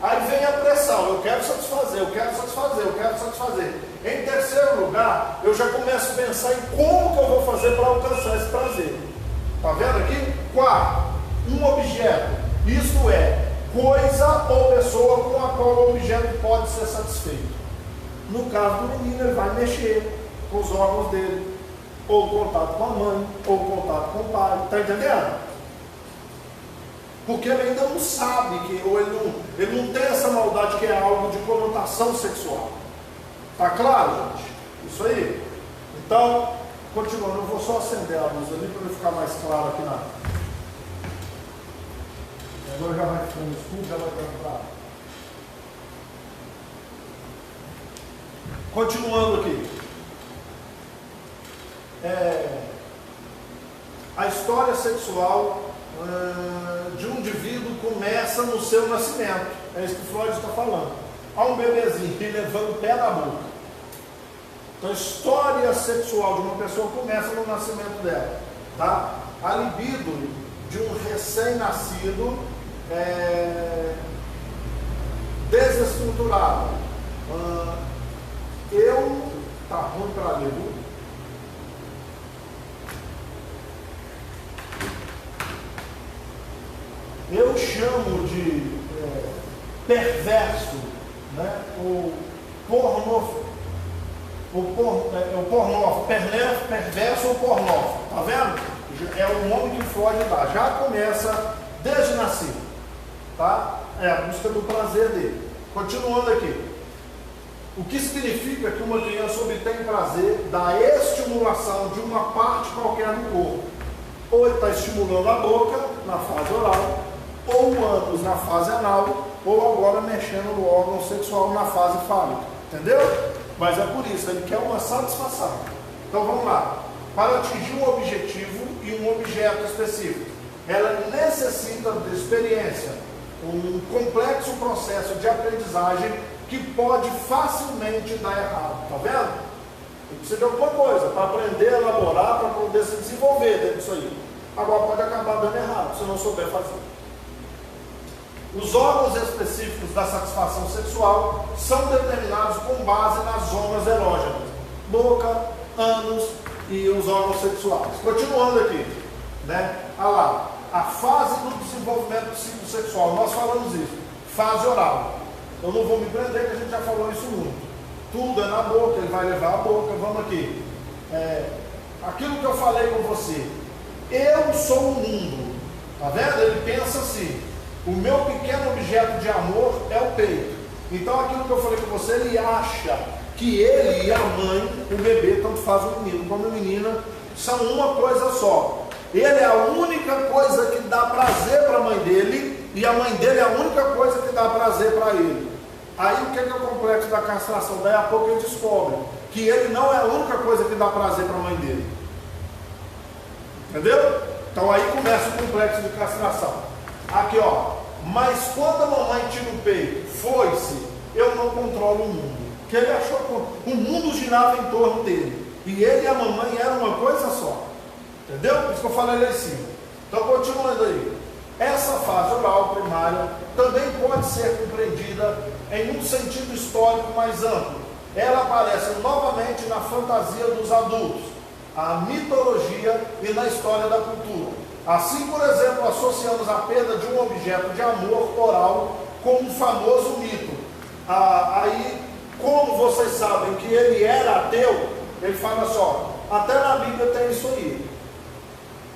Speaker 1: Aí vem a pressão, eu quero satisfazer, eu quero satisfazer, eu quero satisfazer. Em terceiro lugar, eu já começo a pensar em como que eu vou fazer para alcançar esse prazer. Está vendo aqui? 4, um objeto, isto é, coisa ou pessoa com a qual o objeto pode ser satisfeito. No caso do menino, ele vai mexer com os órgãos dele, ou contato com a mãe, ou contato com o pai. Está entendendo? Porque ele ainda não sabe, ou ele não tem essa maldade que é algo de conotação sexual. Está claro, gente? Isso aí. Então, continuando, eu vou só acender a luz ali para ele ficar mais claro aqui na. Agora já vai ficando escuro, já vai ficando claro. Continuando aqui. A história sexual de um indivíduo começa no seu nascimento. É isso que Freud está falando. Há um bebezinho que levando o pé na boca. Então a história sexual de uma pessoa começa no nascimento dela. Tá? A libido de um recém-nascido desestruturado. Tá ruim para ler, viu? Eu chamo de perverso, né? O perverso ou pornófilo, tá vendo? É o nome que Freud dá, já começa desde nascido, tá? É a busca do prazer dele. Continuando aqui, o que significa que uma criança obtém prazer da estimulação de uma parte qualquer do corpo. Ou ele está estimulando a boca na fase oral, ou o ânus na fase anal, ou agora mexendo no órgão sexual na fase fálica, entendeu? Mas é por isso, ele quer uma satisfação. Então vamos lá. Para atingir um objetivo e um objeto específico, ela necessita de experiência, um complexo processo de aprendizagem que pode facilmente dar errado, tá vendo? Ele precisa de alguma coisa para aprender a elaborar, para poder se desenvolver dentro disso aí. Agora pode acabar dando errado, se não souber fazer. Os órgãos específicos da satisfação sexual são determinados com base nas zonas erógenas, boca, ânus e os órgãos sexuais. Continuando aqui, né? Olha lá, a fase do desenvolvimento psicossexual, nós falamos isso, fase oral. Eu não vou me prender, que a gente já falou isso muito. Tudo é na boca, ele vai levar a boca, vamos aqui. Aquilo que eu falei com você, eu sou o mundo, tá vendo? Ele pensa assim, o meu pequeno objeto de amor é o peito. Então aquilo que eu falei com você, ele acha que ele e a mãe, o bebê, tanto faz o menino como a menina, são uma coisa só. Ele é a única coisa que dá prazer para a mãe dele, e a mãe dele é a única coisa que dá prazer para ele. Aí o que é o complexo da castração? Daí a pouco ele descobre que ele não é a única coisa que dá prazer para a mãe dele. Entendeu? Então aí começa o complexo de castração. Aqui ó, mas quando a mamãe tira o peito, foi-se, eu não controlo o mundo. Que ele achou que o mundo girava em torno dele. E ele e a mamãe eram uma coisa só. Entendeu? Por isso que eu falei lá em cima. Então continuando aí. Essa fase oral primária também pode ser compreendida em um sentido histórico mais amplo. Ela aparece novamente na fantasia dos adultos, a mitologia e na história da cultura. Assim, por exemplo, associamos a perda de um objeto de amor oral com um famoso mito. Aí, como vocês sabem que ele era ateu, ele fala só, até na Bíblia tem isso aí.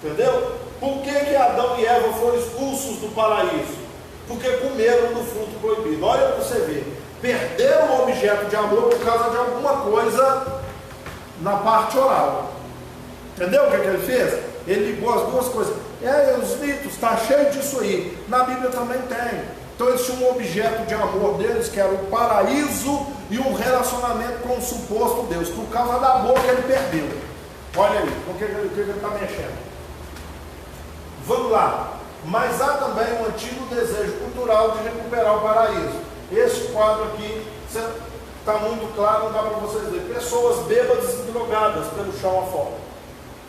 Speaker 1: Entendeu? Por que Adão e Eva foram expulsos do paraíso? Porque comeram do fruto proibido. Olha para você ver. Perderam o objeto de amor por causa de alguma coisa na parte oral. Entendeu o que ele fez? Ele ligou as duas coisas. Os mitos, está cheio disso aí. Na Bíblia também tem. Então eles tinham um objeto de amor deles, que era o paraíso e um relacionamento com o suposto Deus. Por causa da boca ele perdeu. Olha aí, o que ele está mexendo. Vamos lá. Mas há também um antigo desejo cultural de recuperar o paraíso. Este quadro aqui está muito claro, não dá para vocês verem. Pessoas bêbadas e drogadas pelo chão afora.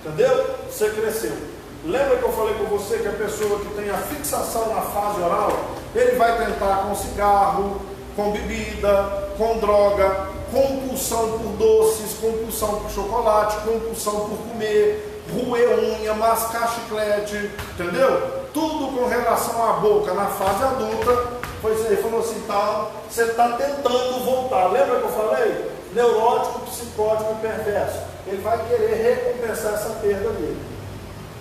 Speaker 1: Entendeu? Você cresceu. Lembra que eu falei com você que a pessoa que tem a fixação na fase oral, ele vai tentar com cigarro, com bebida, com droga, compulsão por doces, compulsão por chocolate, compulsão por comer, roer unha, mascar chiclete, entendeu? Tudo com relação à boca na fase adulta. Ele falou assim, tá, você está tentando voltar. Lembra que eu falei? Neurótico, psicótico e perverso. Ele vai querer recompensar essa perda dele.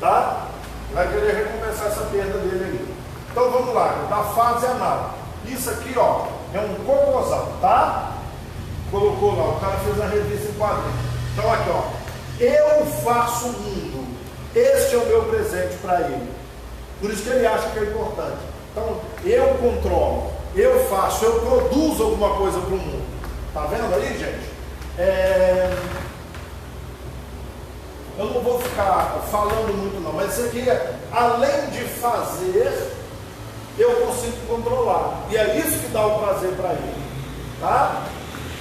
Speaker 1: Tá? Vai querer recompensar essa perda dele ali. Então vamos lá, da fase anal. Isso aqui, ó, é um cocôzão, tá? Colocou lá, o cara fez a revista em quadrinhos. Então aqui, ó. Eu faço o mundo. Este é o meu presente para ele. Por isso que ele acha que é importante. Então, eu controlo, eu faço, eu produzo alguma coisa para o mundo. Tá vendo aí, gente? Eu não vou ficar falando muito não, mas isso aqui é, além de fazer, eu consigo controlar. E é isso que dá o prazer para ele. Tá?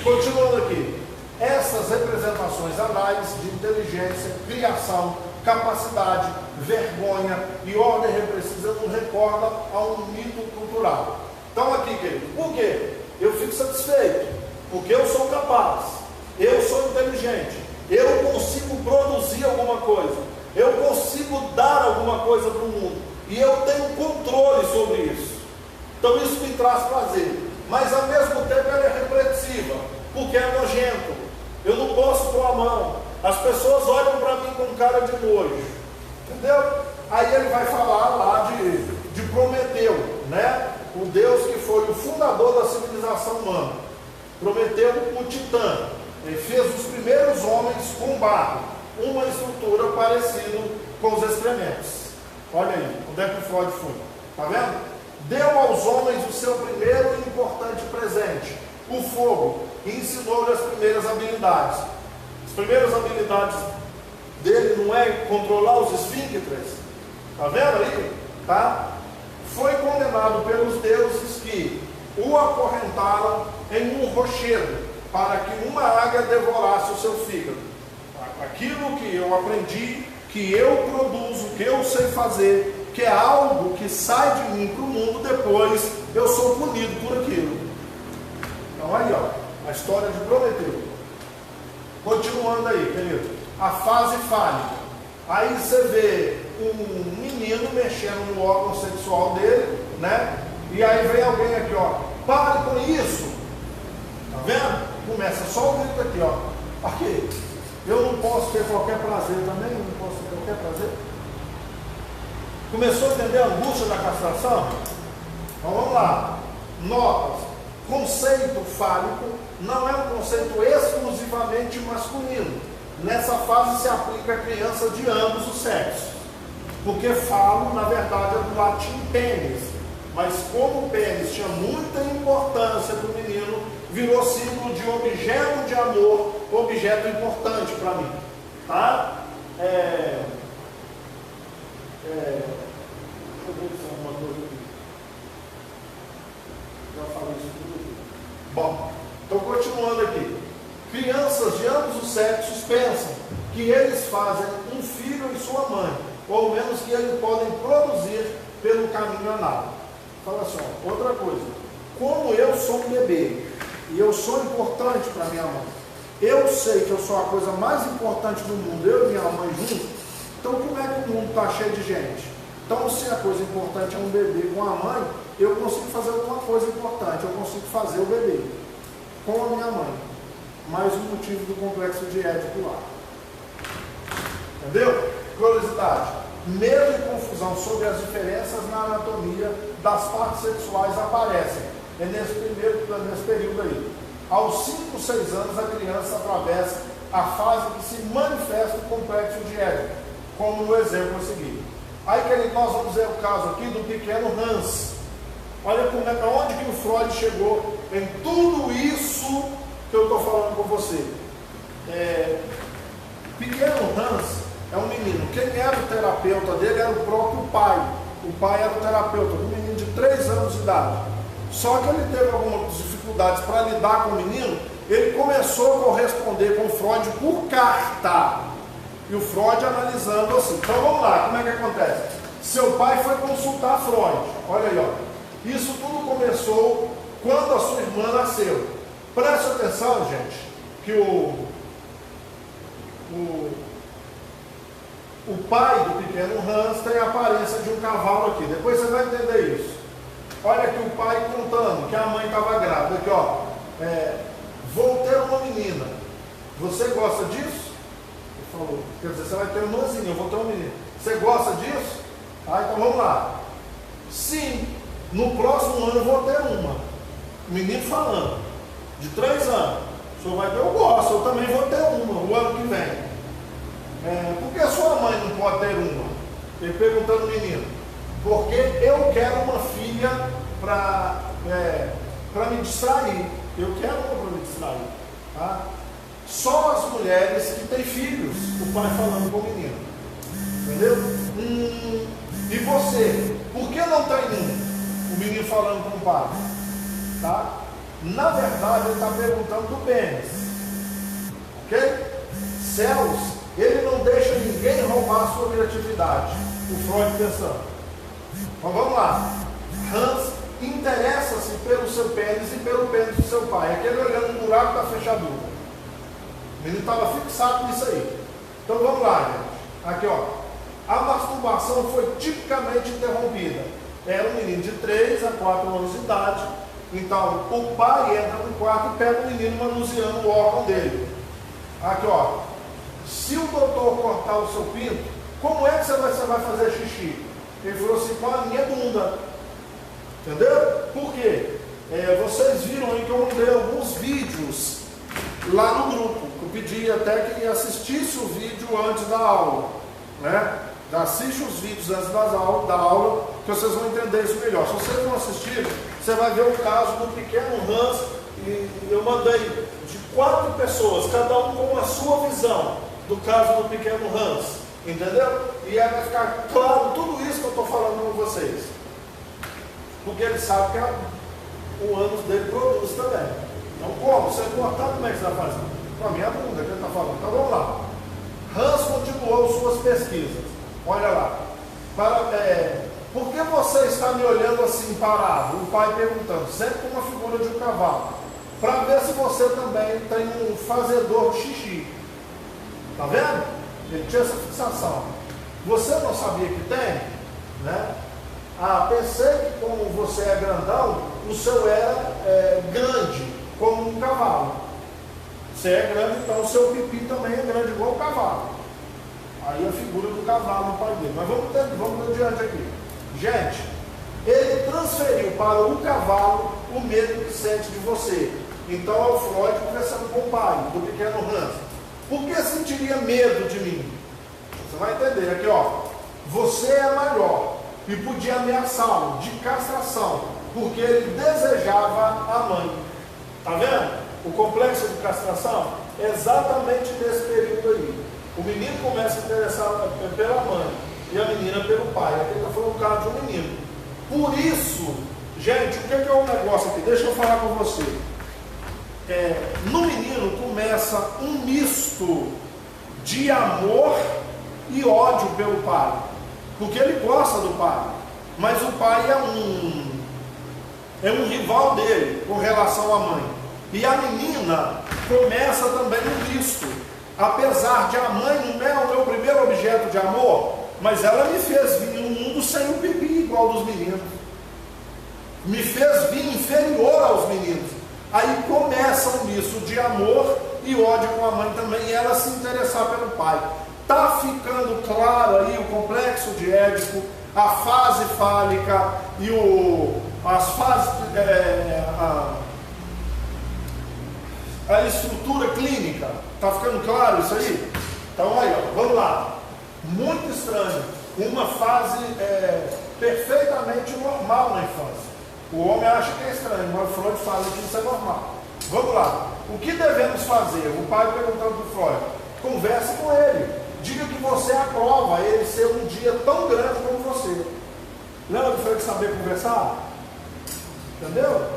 Speaker 1: Continuando aqui. Essas representações anais de inteligência, criação, capacidade, vergonha e ordem repressiva nos recorda a um mito cultural. Então aqui, querido, por quê? Eu fico satisfeito, porque eu sou capaz, eu sou inteligente, eu consigo produzir alguma coisa, eu consigo dar alguma coisa para o mundo, e eu tenho controle sobre isso. Então isso me traz prazer, mas ao mesmo tempo ela é repressiva, porque é nojento. Eu não posso pôr a mão. As pessoas olham para mim com cara de nojo. Entendeu? Aí ele vai falar lá de Prometeu, né? O Deus que foi o fundador da civilização humana. Prometeu o Titã. Ele fez os primeiros homens com barro. Uma estrutura parecida com os excrementos. Olha aí, onde é que o Freud foi? Está vendo? Deu aos homens o seu primeiro e importante presente, o fogo, e ensinou-lhe as primeiras habilidades. As primeiras habilidades dele não é controlar os esfíncteres. Está vendo aí? Tá? Foi condenado pelos deuses que o acorrentaram em um rochedo para que uma águia devorasse o seu fígado. Aquilo que eu aprendi, que eu produzo, que eu sei fazer, que é algo que sai de mim para o mundo, depois eu sou punido por aquilo. Então aí, ó. A história de Prometeu. Continuando aí, querido. A fase fálica. Aí você vê um menino mexendo no órgão sexual dele, né? E aí vem alguém aqui, ó. Pare com isso. Tá vendo? Começa só o grito aqui, ó. Aqui. Eu não posso ter qualquer prazer também? Eu não posso ter qualquer prazer? Começou a entender a angústia da castração? Então vamos lá. Notas. conceito fálico não é um conceito exclusivamente masculino. Nessa fase se aplica a crianças de ambos os sexos. Porque falo, na verdade, é do latim pênis. Mas como o pênis tinha muita importância para o menino, virou símbolo de objeto de amor, objeto importante para mim. Tá? Deixa eu ver se é uma coisa aqui. Já falei isso tudo aqui. Bom, então continuando aqui. Crianças de ambos os sexos pensam que eles fazem um filho e sua mãe, ou menos que eles podem produzir pelo caminho anal. Fala assim, ó, outra coisa. Como eu sou um bebê e eu sou importante para minha mãe, eu sei que eu sou a coisa mais importante do mundo, eu e minha mãe juntos, então como é que o mundo está cheio de gente? Então, se a coisa importante é um bebê com a mãe, eu consigo fazer alguma coisa importante, eu consigo fazer o bebê com a minha mãe. Mais um motivo do complexo de Édipo lá. Entendeu? Curiosidade. Medo e confusão sobre as diferenças na anatomia das partes sexuais aparecem. É nesse período aí. Aos 5, 6 anos, a criança atravessa a fase que se manifesta o complexo de Édipo, como no exemplo a seguir. Aí nós vamos ver o caso aqui do pequeno Hans. Olha onde que o Freud chegou em tudo isso que eu estou falando com você. Pequeno Hans é um menino. Quem era o terapeuta dele era o próprio pai. O pai era o terapeuta, um menino de 3 anos de idade. Só que ele teve algumas dificuldades para lidar com o menino. Ele começou a corresponder com o Freud por carta. E o Freud analisando assim. Então vamos lá, como é que acontece? Seu pai foi consultar Freud. Olha aí, ó. Isso tudo começou quando a sua irmã nasceu. Preste atenção, gente, que o pai do pequeno Hans tem a aparência de um cavalo aqui. Depois você vai entender isso. Olha aqui o pai contando que a mãe estava grávida. Aqui, ó. Vou ter uma menina. Você gosta disso? Ele falou. Quer dizer, você vai ter uma irmãzinha, eu vou ter uma menina. Você gosta disso? Então vamos lá. Sim, no próximo ano eu vou ter uma. O menino falando. De 3 anos. O senhor vai ter, eu gosto, eu também vou ter uma o ano que vem. Por que a sua mãe não pode ter uma? Ele perguntando ao menino. Porque eu quero uma filha para me distrair. Eu quero uma para me distrair. Tá? Só as mulheres que têm filhos, o pai falando com o menino. Entendeu? E você? Por que não tem um? O menino falando com o pai. Tá? Na verdade, ele está perguntando do pênis. Ok? Céus, ele não deixa ninguém roubar a sua criatividade. O Freud pensando. Então vamos lá. Hans interessa-se pelo seu pênis e pelo pênis do seu pai. Aquele olhando no buraco da fechadura. O menino estava fixado nisso aí. Então vamos lá, gente. Aqui, ó. A masturbação foi tipicamente interrompida. Era um menino de 3 a 4 anos de idade. Então, o pai entra no quarto e pega o menino manuseando o órgão dele. Aqui, ó. Se o doutor cortar o seu pinto, como é que você vai fazer xixi? Ele falou assim, com a minha bunda. Entendeu? Por quê? Vocês viram aí que eu mandei alguns vídeos lá no grupo. Eu pedi até que assistisse o vídeo antes da aula. Né? Assiste os vídeos antes da aula, que vocês vão entender isso melhor. Se vocês não assistirem, você vai ver o caso do pequeno Hans. E eu mandei de 4 pessoas, cada um com a sua visão do caso do pequeno Hans. Entendeu? E aí vai ficar claro tudo isso que eu estou falando com vocês. Porque ele sabe que o ânus dele produz também. Então, como? Você cortar, como é que você vai fazer? Com a minha bunda que ele está falando. Então, vamos lá. Hans continuou suas pesquisas. Olha lá. Por que você está me olhando assim parado? O pai perguntando, sempre com uma figura de um cavalo. Para ver se você também tem um fazedor de xixi. Está vendo? Ele tinha essa fixação. Você não sabia que tem? Né? Pensei que como você é grandão, o seu era grande, como um cavalo. Você é grande, então o seu pipi também é grande, igual o cavalo. Aí a figura do cavalo no pai dele. Mas vamos adiante aqui. Gente, ele ele transferiu para o cavalo o medo que sente de você. Então é o Freud conversando com o pai, do pequeno Hans. Por que sentiria medo de mim? Você vai entender aqui, ó. Você é maior e podia ameaçá-lo de castração, porque ele desejava a mãe. Tá vendo? O complexo de castração é exatamente nesse período aí. O menino começa a interessar pela mãe e a menina pelo pai. Aqui está falando o caso de um menino. Por isso, gente, o que é o negócio aqui? Deixa eu falar com você. No menino começa um misto de amor e ódio pelo pai, porque ele gosta do pai, mas o pai é um rival dele com relação à mãe. E a menina começa também um misto, apesar de a mãe não é o meu primeiro objeto de amor, mas ela me fez vir num mundo sem o pipi igual dos meninos, me fez vir inferior aos meninos. Aí começa um misto de amor e ódio com a mãe também, e ela se interessar pelo pai. Está ficando claro aí o complexo de Édipo, a fase fálica e as fases, a estrutura clínica. Está ficando claro isso aí? Então aí, ó, vamos lá. Muito estranho. Uma fase perfeitamente normal na infância. O homem acha que é estranho, mas Freud fala que isso é normal. Vamos lá. O que devemos fazer? O pai perguntando para o Freud. Converse com ele. Diga que você aprova ele ser um dia tão grande como você. Lembra do Freud saber conversar? Entendeu?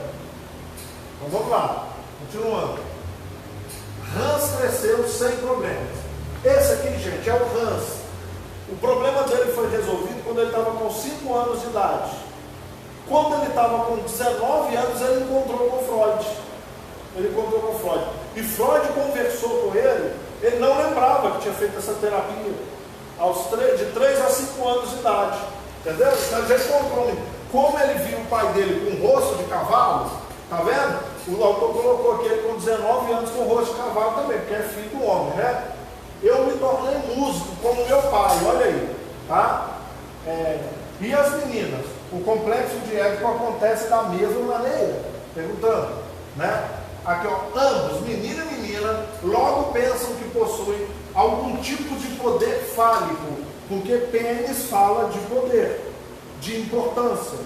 Speaker 1: Então vamos lá. Continuando. Hans cresceu sem problemas. Esse aqui, gente, é o Hans. O problema dele foi resolvido quando ele estava com 5 anos de idade. Quando ele estava com 19 anos, ele encontrou com Freud. E Freud conversou com ele. Ele não lembrava que tinha feito essa terapia de 3 a 5 anos de idade. Entendeu? Então ele já encontrou. Como ele viu o pai dele com rosto de cavalo, tá vendo? O autor colocou aqui ele com 19 anos com rosto de cavalo também, porque é filho do homem, né? Eu me tornei músico como meu pai, olha aí. Tá? E as meninas? O complexo de Édipo acontece da mesma maneira, perguntando, né? Aqui, ó, ambos, menino e menina, logo pensam que possuem algum tipo de poder fálico, porque pênis fala de poder, de importância,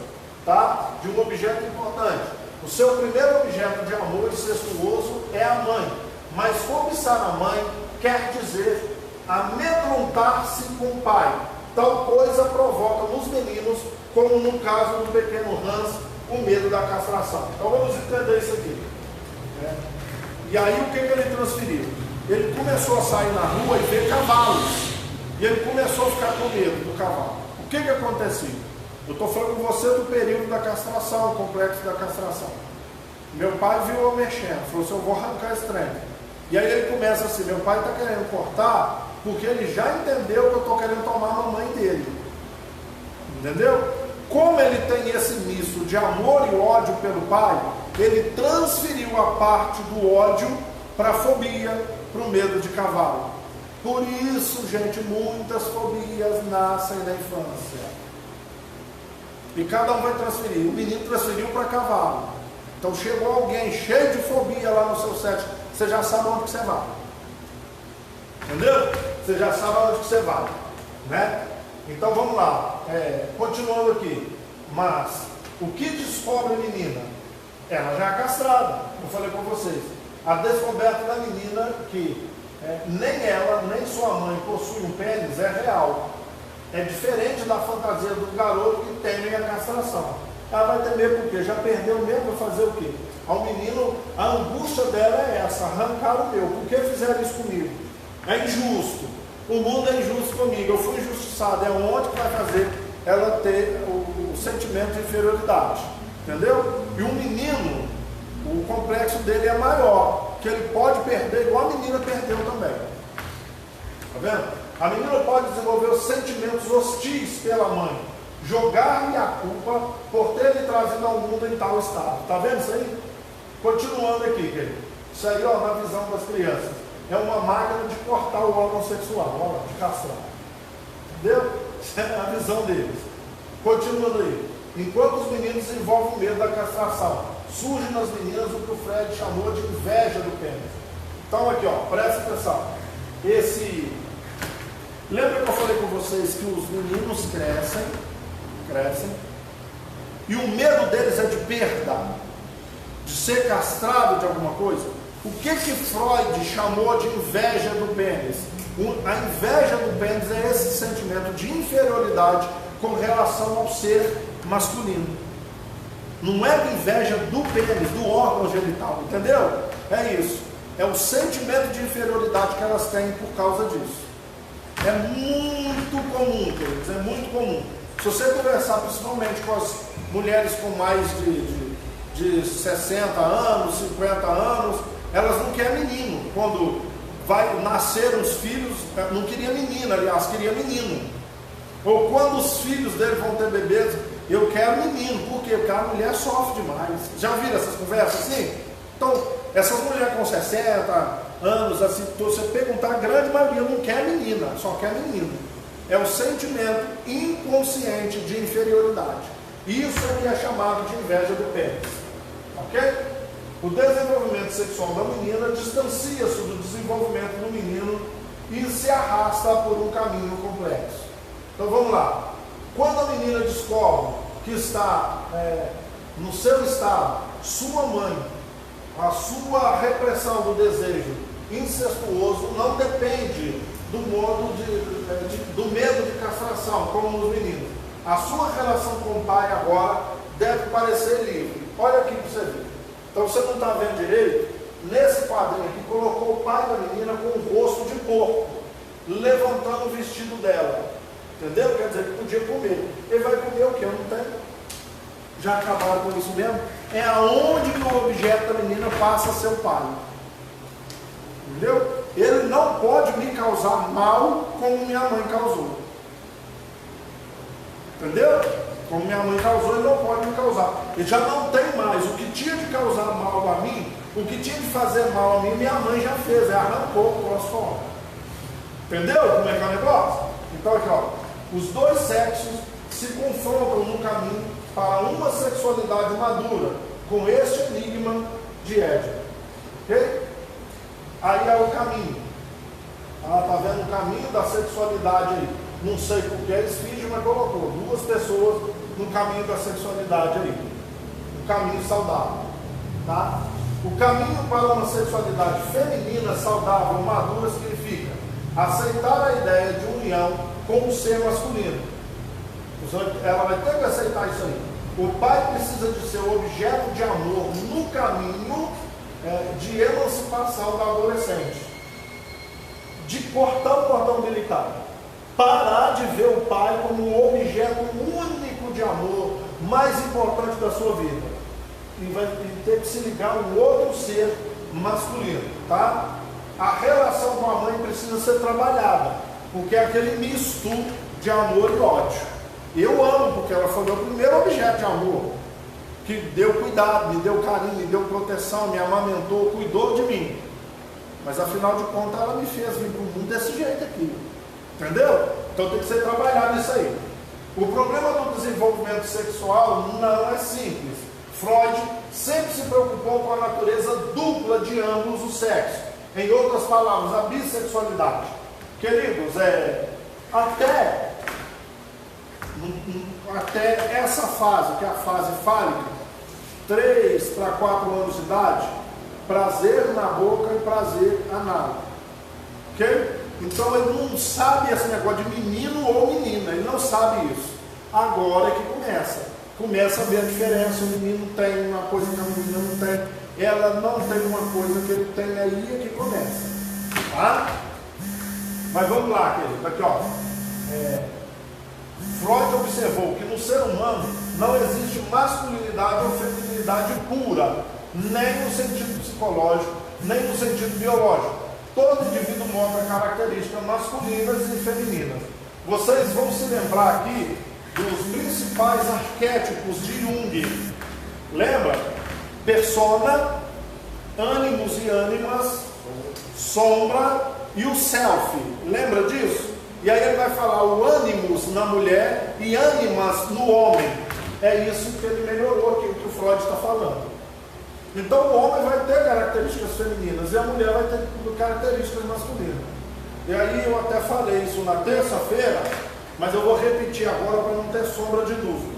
Speaker 1: tá? De um objeto importante. O seu primeiro objeto de amor incestuoso é a mãe, mas cobiçar a mãe quer dizer amedrontar-se com o pai. Tal coisa provoca nos meninos, como no caso do pequeno Hans, o medo da castração. Então vamos entender isso aqui. E aí o que ele transferiu? Ele começou a sair na rua e ver cavalos. E ele começou a ficar com medo do cavalo. O que aconteceu? Eu estou falando com você do período da castração, o complexo da castração. Meu pai viu eu mexendo, falou assim, eu vou arrancar esse trem. E aí ele começa assim, meu pai está querendo cortar, porque ele já entendeu que eu estou querendo tomar a mamãe dele. Entendeu? Como ele tem esse misto de amor e ódio pelo pai, ele transferiu a parte do ódio para a fobia, para o medo de cavalo. Por isso, gente, muitas fobias nascem na infância. E cada um vai transferir. O menino transferiu para cavalo. Então chegou alguém cheio de fobia lá no seu set, você já sabe onde que você vai. Entendeu? Você já sabe onde que você vai, né? Então vamos lá, continuando aqui. Mas o que descobre a menina? Ela já é castrada. Eu falei com vocês. A descoberta da menina que nem ela, nem sua mãe possuem um pênis é real. É diferente da fantasia do garoto que teme a castração. Ela vai temer porque já perdeu mesmo, vai fazer o quê? Ao menino, a angústia dela é essa, arrancar o meu. Por que fizeram isso comigo? É injusto. O mundo é injusto comigo. Eu fui injustiçado. É onde que vai fazer ela ter o sentimento de inferioridade. Entendeu? E o menino, o complexo dele é maior, que ele pode perder igual a menina perdeu também. Tá vendo? A menina pode desenvolver os sentimentos hostis pela mãe, jogar-lhe a culpa por ter lhe trazido ao mundo em tal estado. Tá vendo isso aí? Continuando aqui, querido. Isso aí, ó, na visão das crianças, é uma máquina de cortar o órgão sexual, ó, de castrar. Entendeu? Essa é a visão deles. Continuando aí. enquanto os meninos desenvolvem o medo da castração. Surge nas meninas o que o Fred chamou de inveja do pênis. Então aqui, ó, presta atenção. Lembra que eu falei com vocês que os meninos crescem, e o medo deles é de perda, de ser castrado de alguma coisa? O que Freud chamou de inveja do pênis? A inveja do pênis é esse sentimento de inferioridade com relação ao ser masculino. Não é inveja do pênis, do órgão genital, entendeu? É isso. É o sentimento de inferioridade que elas têm por causa disso. É muito comum, queridos, é muito comum. Se você conversar principalmente com as mulheres com mais de 60 anos, 50 anos, elas não querem menino. Quando vai nascer os filhos, não queria menina, aliás, queria menino. Ou quando os filhos dele vão ter bebês, eu quero menino. Por quê? Porque a mulher sofre demais. Já viram essas conversas assim? Então, essas mulheres com 60 anos, assim, você perguntar, a grande maioria não quer menina, só quer menino. É o sentimento inconsciente de inferioridade. Isso é que é chamado de inveja do pênis. Ok? O desenvolvimento sexual da menina distancia-se do desenvolvimento do menino e se arrasta por um caminho complexo. Então vamos lá. Quando a menina descobre que está no seu estado, sua mãe, a sua repressão do desejo incestuoso não depende do do medo de castração, como nos meninos. A sua relação com o pai agora deve parecer livre. Olha aqui para você ver. Então você não está vendo direito? Nesse quadrinho aqui colocou o pai da menina com o rosto de porco, levantando o vestido dela. Entendeu? Quer dizer que podia comer. Ele vai comer o que? Eu não tenho. Já acabaram com isso mesmo? É aonde que o objeto da menina passa a ser o pai. Entendeu? Ele não pode me causar mal como minha mãe causou. Entendeu? Como minha mãe causou, ele não pode me causar. Ele já não tem mais. O que tinha de causar mal a mim, o que tinha de fazer mal a mim, minha mãe já fez. Ela arrancou o troço fora. Entendeu como é que é o negócio? Então aqui, ó. Os dois sexos se confrontam no caminho para uma sexualidade madura, com este enigma de Édipo. Ok? Aí é o caminho. Está vendo o caminho da sexualidade aí. Não sei porque eles fingem, mas colocou duas pessoas no caminho da sexualidade aí. O caminho saudável. Tá? O caminho para uma sexualidade feminina, saudável, madura, significa aceitar a ideia de união com o ser masculino. Ela vai ter que aceitar isso aí. O pai precisa de ser objeto de amor no caminho de emancipação da adolescente. De cortar o cordão umbilical. Parar de ver o pai como um objeto único de amor, mais importante da sua vida. E vai ter que se ligar a um outro ser masculino. Tá? A relação com a mãe precisa ser trabalhada, porque é aquele misto de amor e ódio. Eu amo, porque ela foi meu primeiro objeto de amor, que deu cuidado, me deu carinho, me deu proteção, me amamentou, cuidou de mim. Mas afinal de contas ela me fez vir para o mundo desse jeito aqui. Entendeu? Então tem que ser trabalhado isso aí. O problema do desenvolvimento sexual não é simples. Freud sempre se preocupou com a natureza dupla de ambos os sexos. Em outras palavras, a bissexualidade. Queridos, até essa fase, que é a fase fálica, 3 para 4 anos de idade, prazer na boca e prazer anal. Ok? Então ele não sabe esse negócio de menino ou menina, ele não sabe isso. Agora é que começa a ver a diferença. O menino tem uma coisa que a menina não tem, ela não tem uma coisa que ele tem, aí é que começa. Tá? Mas vamos lá, querido. Aqui, ó. Freud observou que no ser humano não existe masculinidade ou feminilidade pura, nem no sentido psicológico, nem no sentido biológico. Todo indivíduo mostra características masculinas e femininas. Vocês vão se lembrar aqui dos principais arquétipos de Jung. Lembra? Persona, ânimos e ânimas, sombra e o self. Lembra disso? E aí ele vai falar o ânimos na mulher e ânimas no homem. é isso que ele melhorou, que o Freud está falando. Então o homem vai ter características femininas e a mulher vai ter características masculinas. E aí eu até falei isso na terça-feira, mas eu vou repetir agora para não ter sombra de dúvida.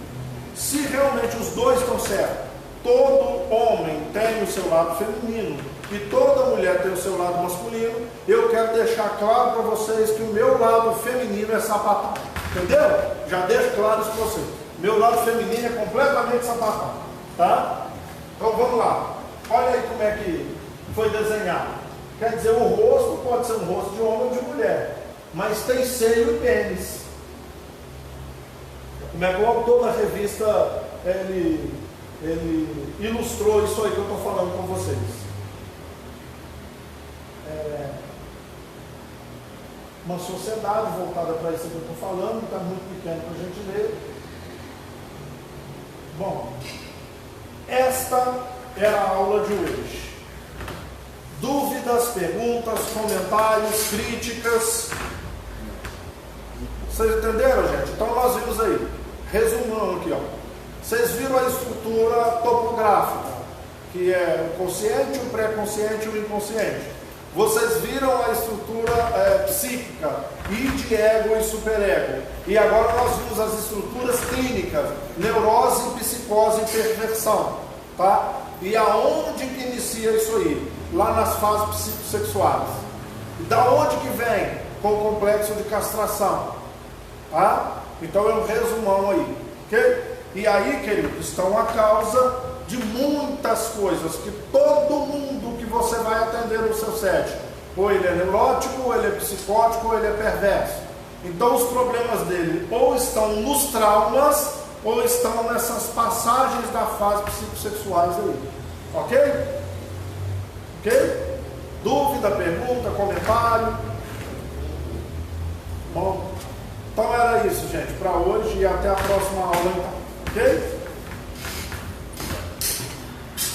Speaker 1: Se realmente os dois estão certos, todo homem tem o seu lado feminino e toda mulher tem o seu lado masculino, eu quero deixar claro para vocês que o meu lado feminino é sapatão. Entendeu? Já deixo claro isso para vocês. Meu lado feminino é completamente sapatão. Tá? Então vamos lá. Olha aí como é que foi desenhado. Quer dizer, o rosto pode ser um rosto de homem ou de mulher, mas tem seio e pênis. Como é que o autor da revista ele ilustrou isso aí que eu estou falando com vocês. Uma sociedade voltada para isso que eu estou falando, está muito pequeno para a gente ler. Bom, esta era a aula de hoje. Dúvidas, perguntas, comentários, críticas. Vocês entenderam, gente? Então nós vimos aí, resumando aqui, ó. Vocês viram a estrutura topográfica, que é o consciente, o pré-consciente e o inconsciente. Vocês viram a estrutura psíquica, id, ego e superego. E agora nós vimos as estruturas clínicas, neurose, psicose e perversão. Tá? E aonde que inicia isso aí? Lá nas fases psicossexuais. E da onde que vem? Com o complexo de castração. Tá? Então é um resumão aí. Ok? E aí, queridos, estão a causa de muitas coisas que todo mundo que você vai atender no seu set, ou ele é neurótico, ou ele é psicótico, ou ele é perverso. Então os problemas dele ou estão nos traumas, ou estão nessas passagens da fase psicossexuais aí. Ok? Ok? Dúvida, pergunta, comentário? Bom, então era isso, gente, para hoje e até a próxima aula então. Ok?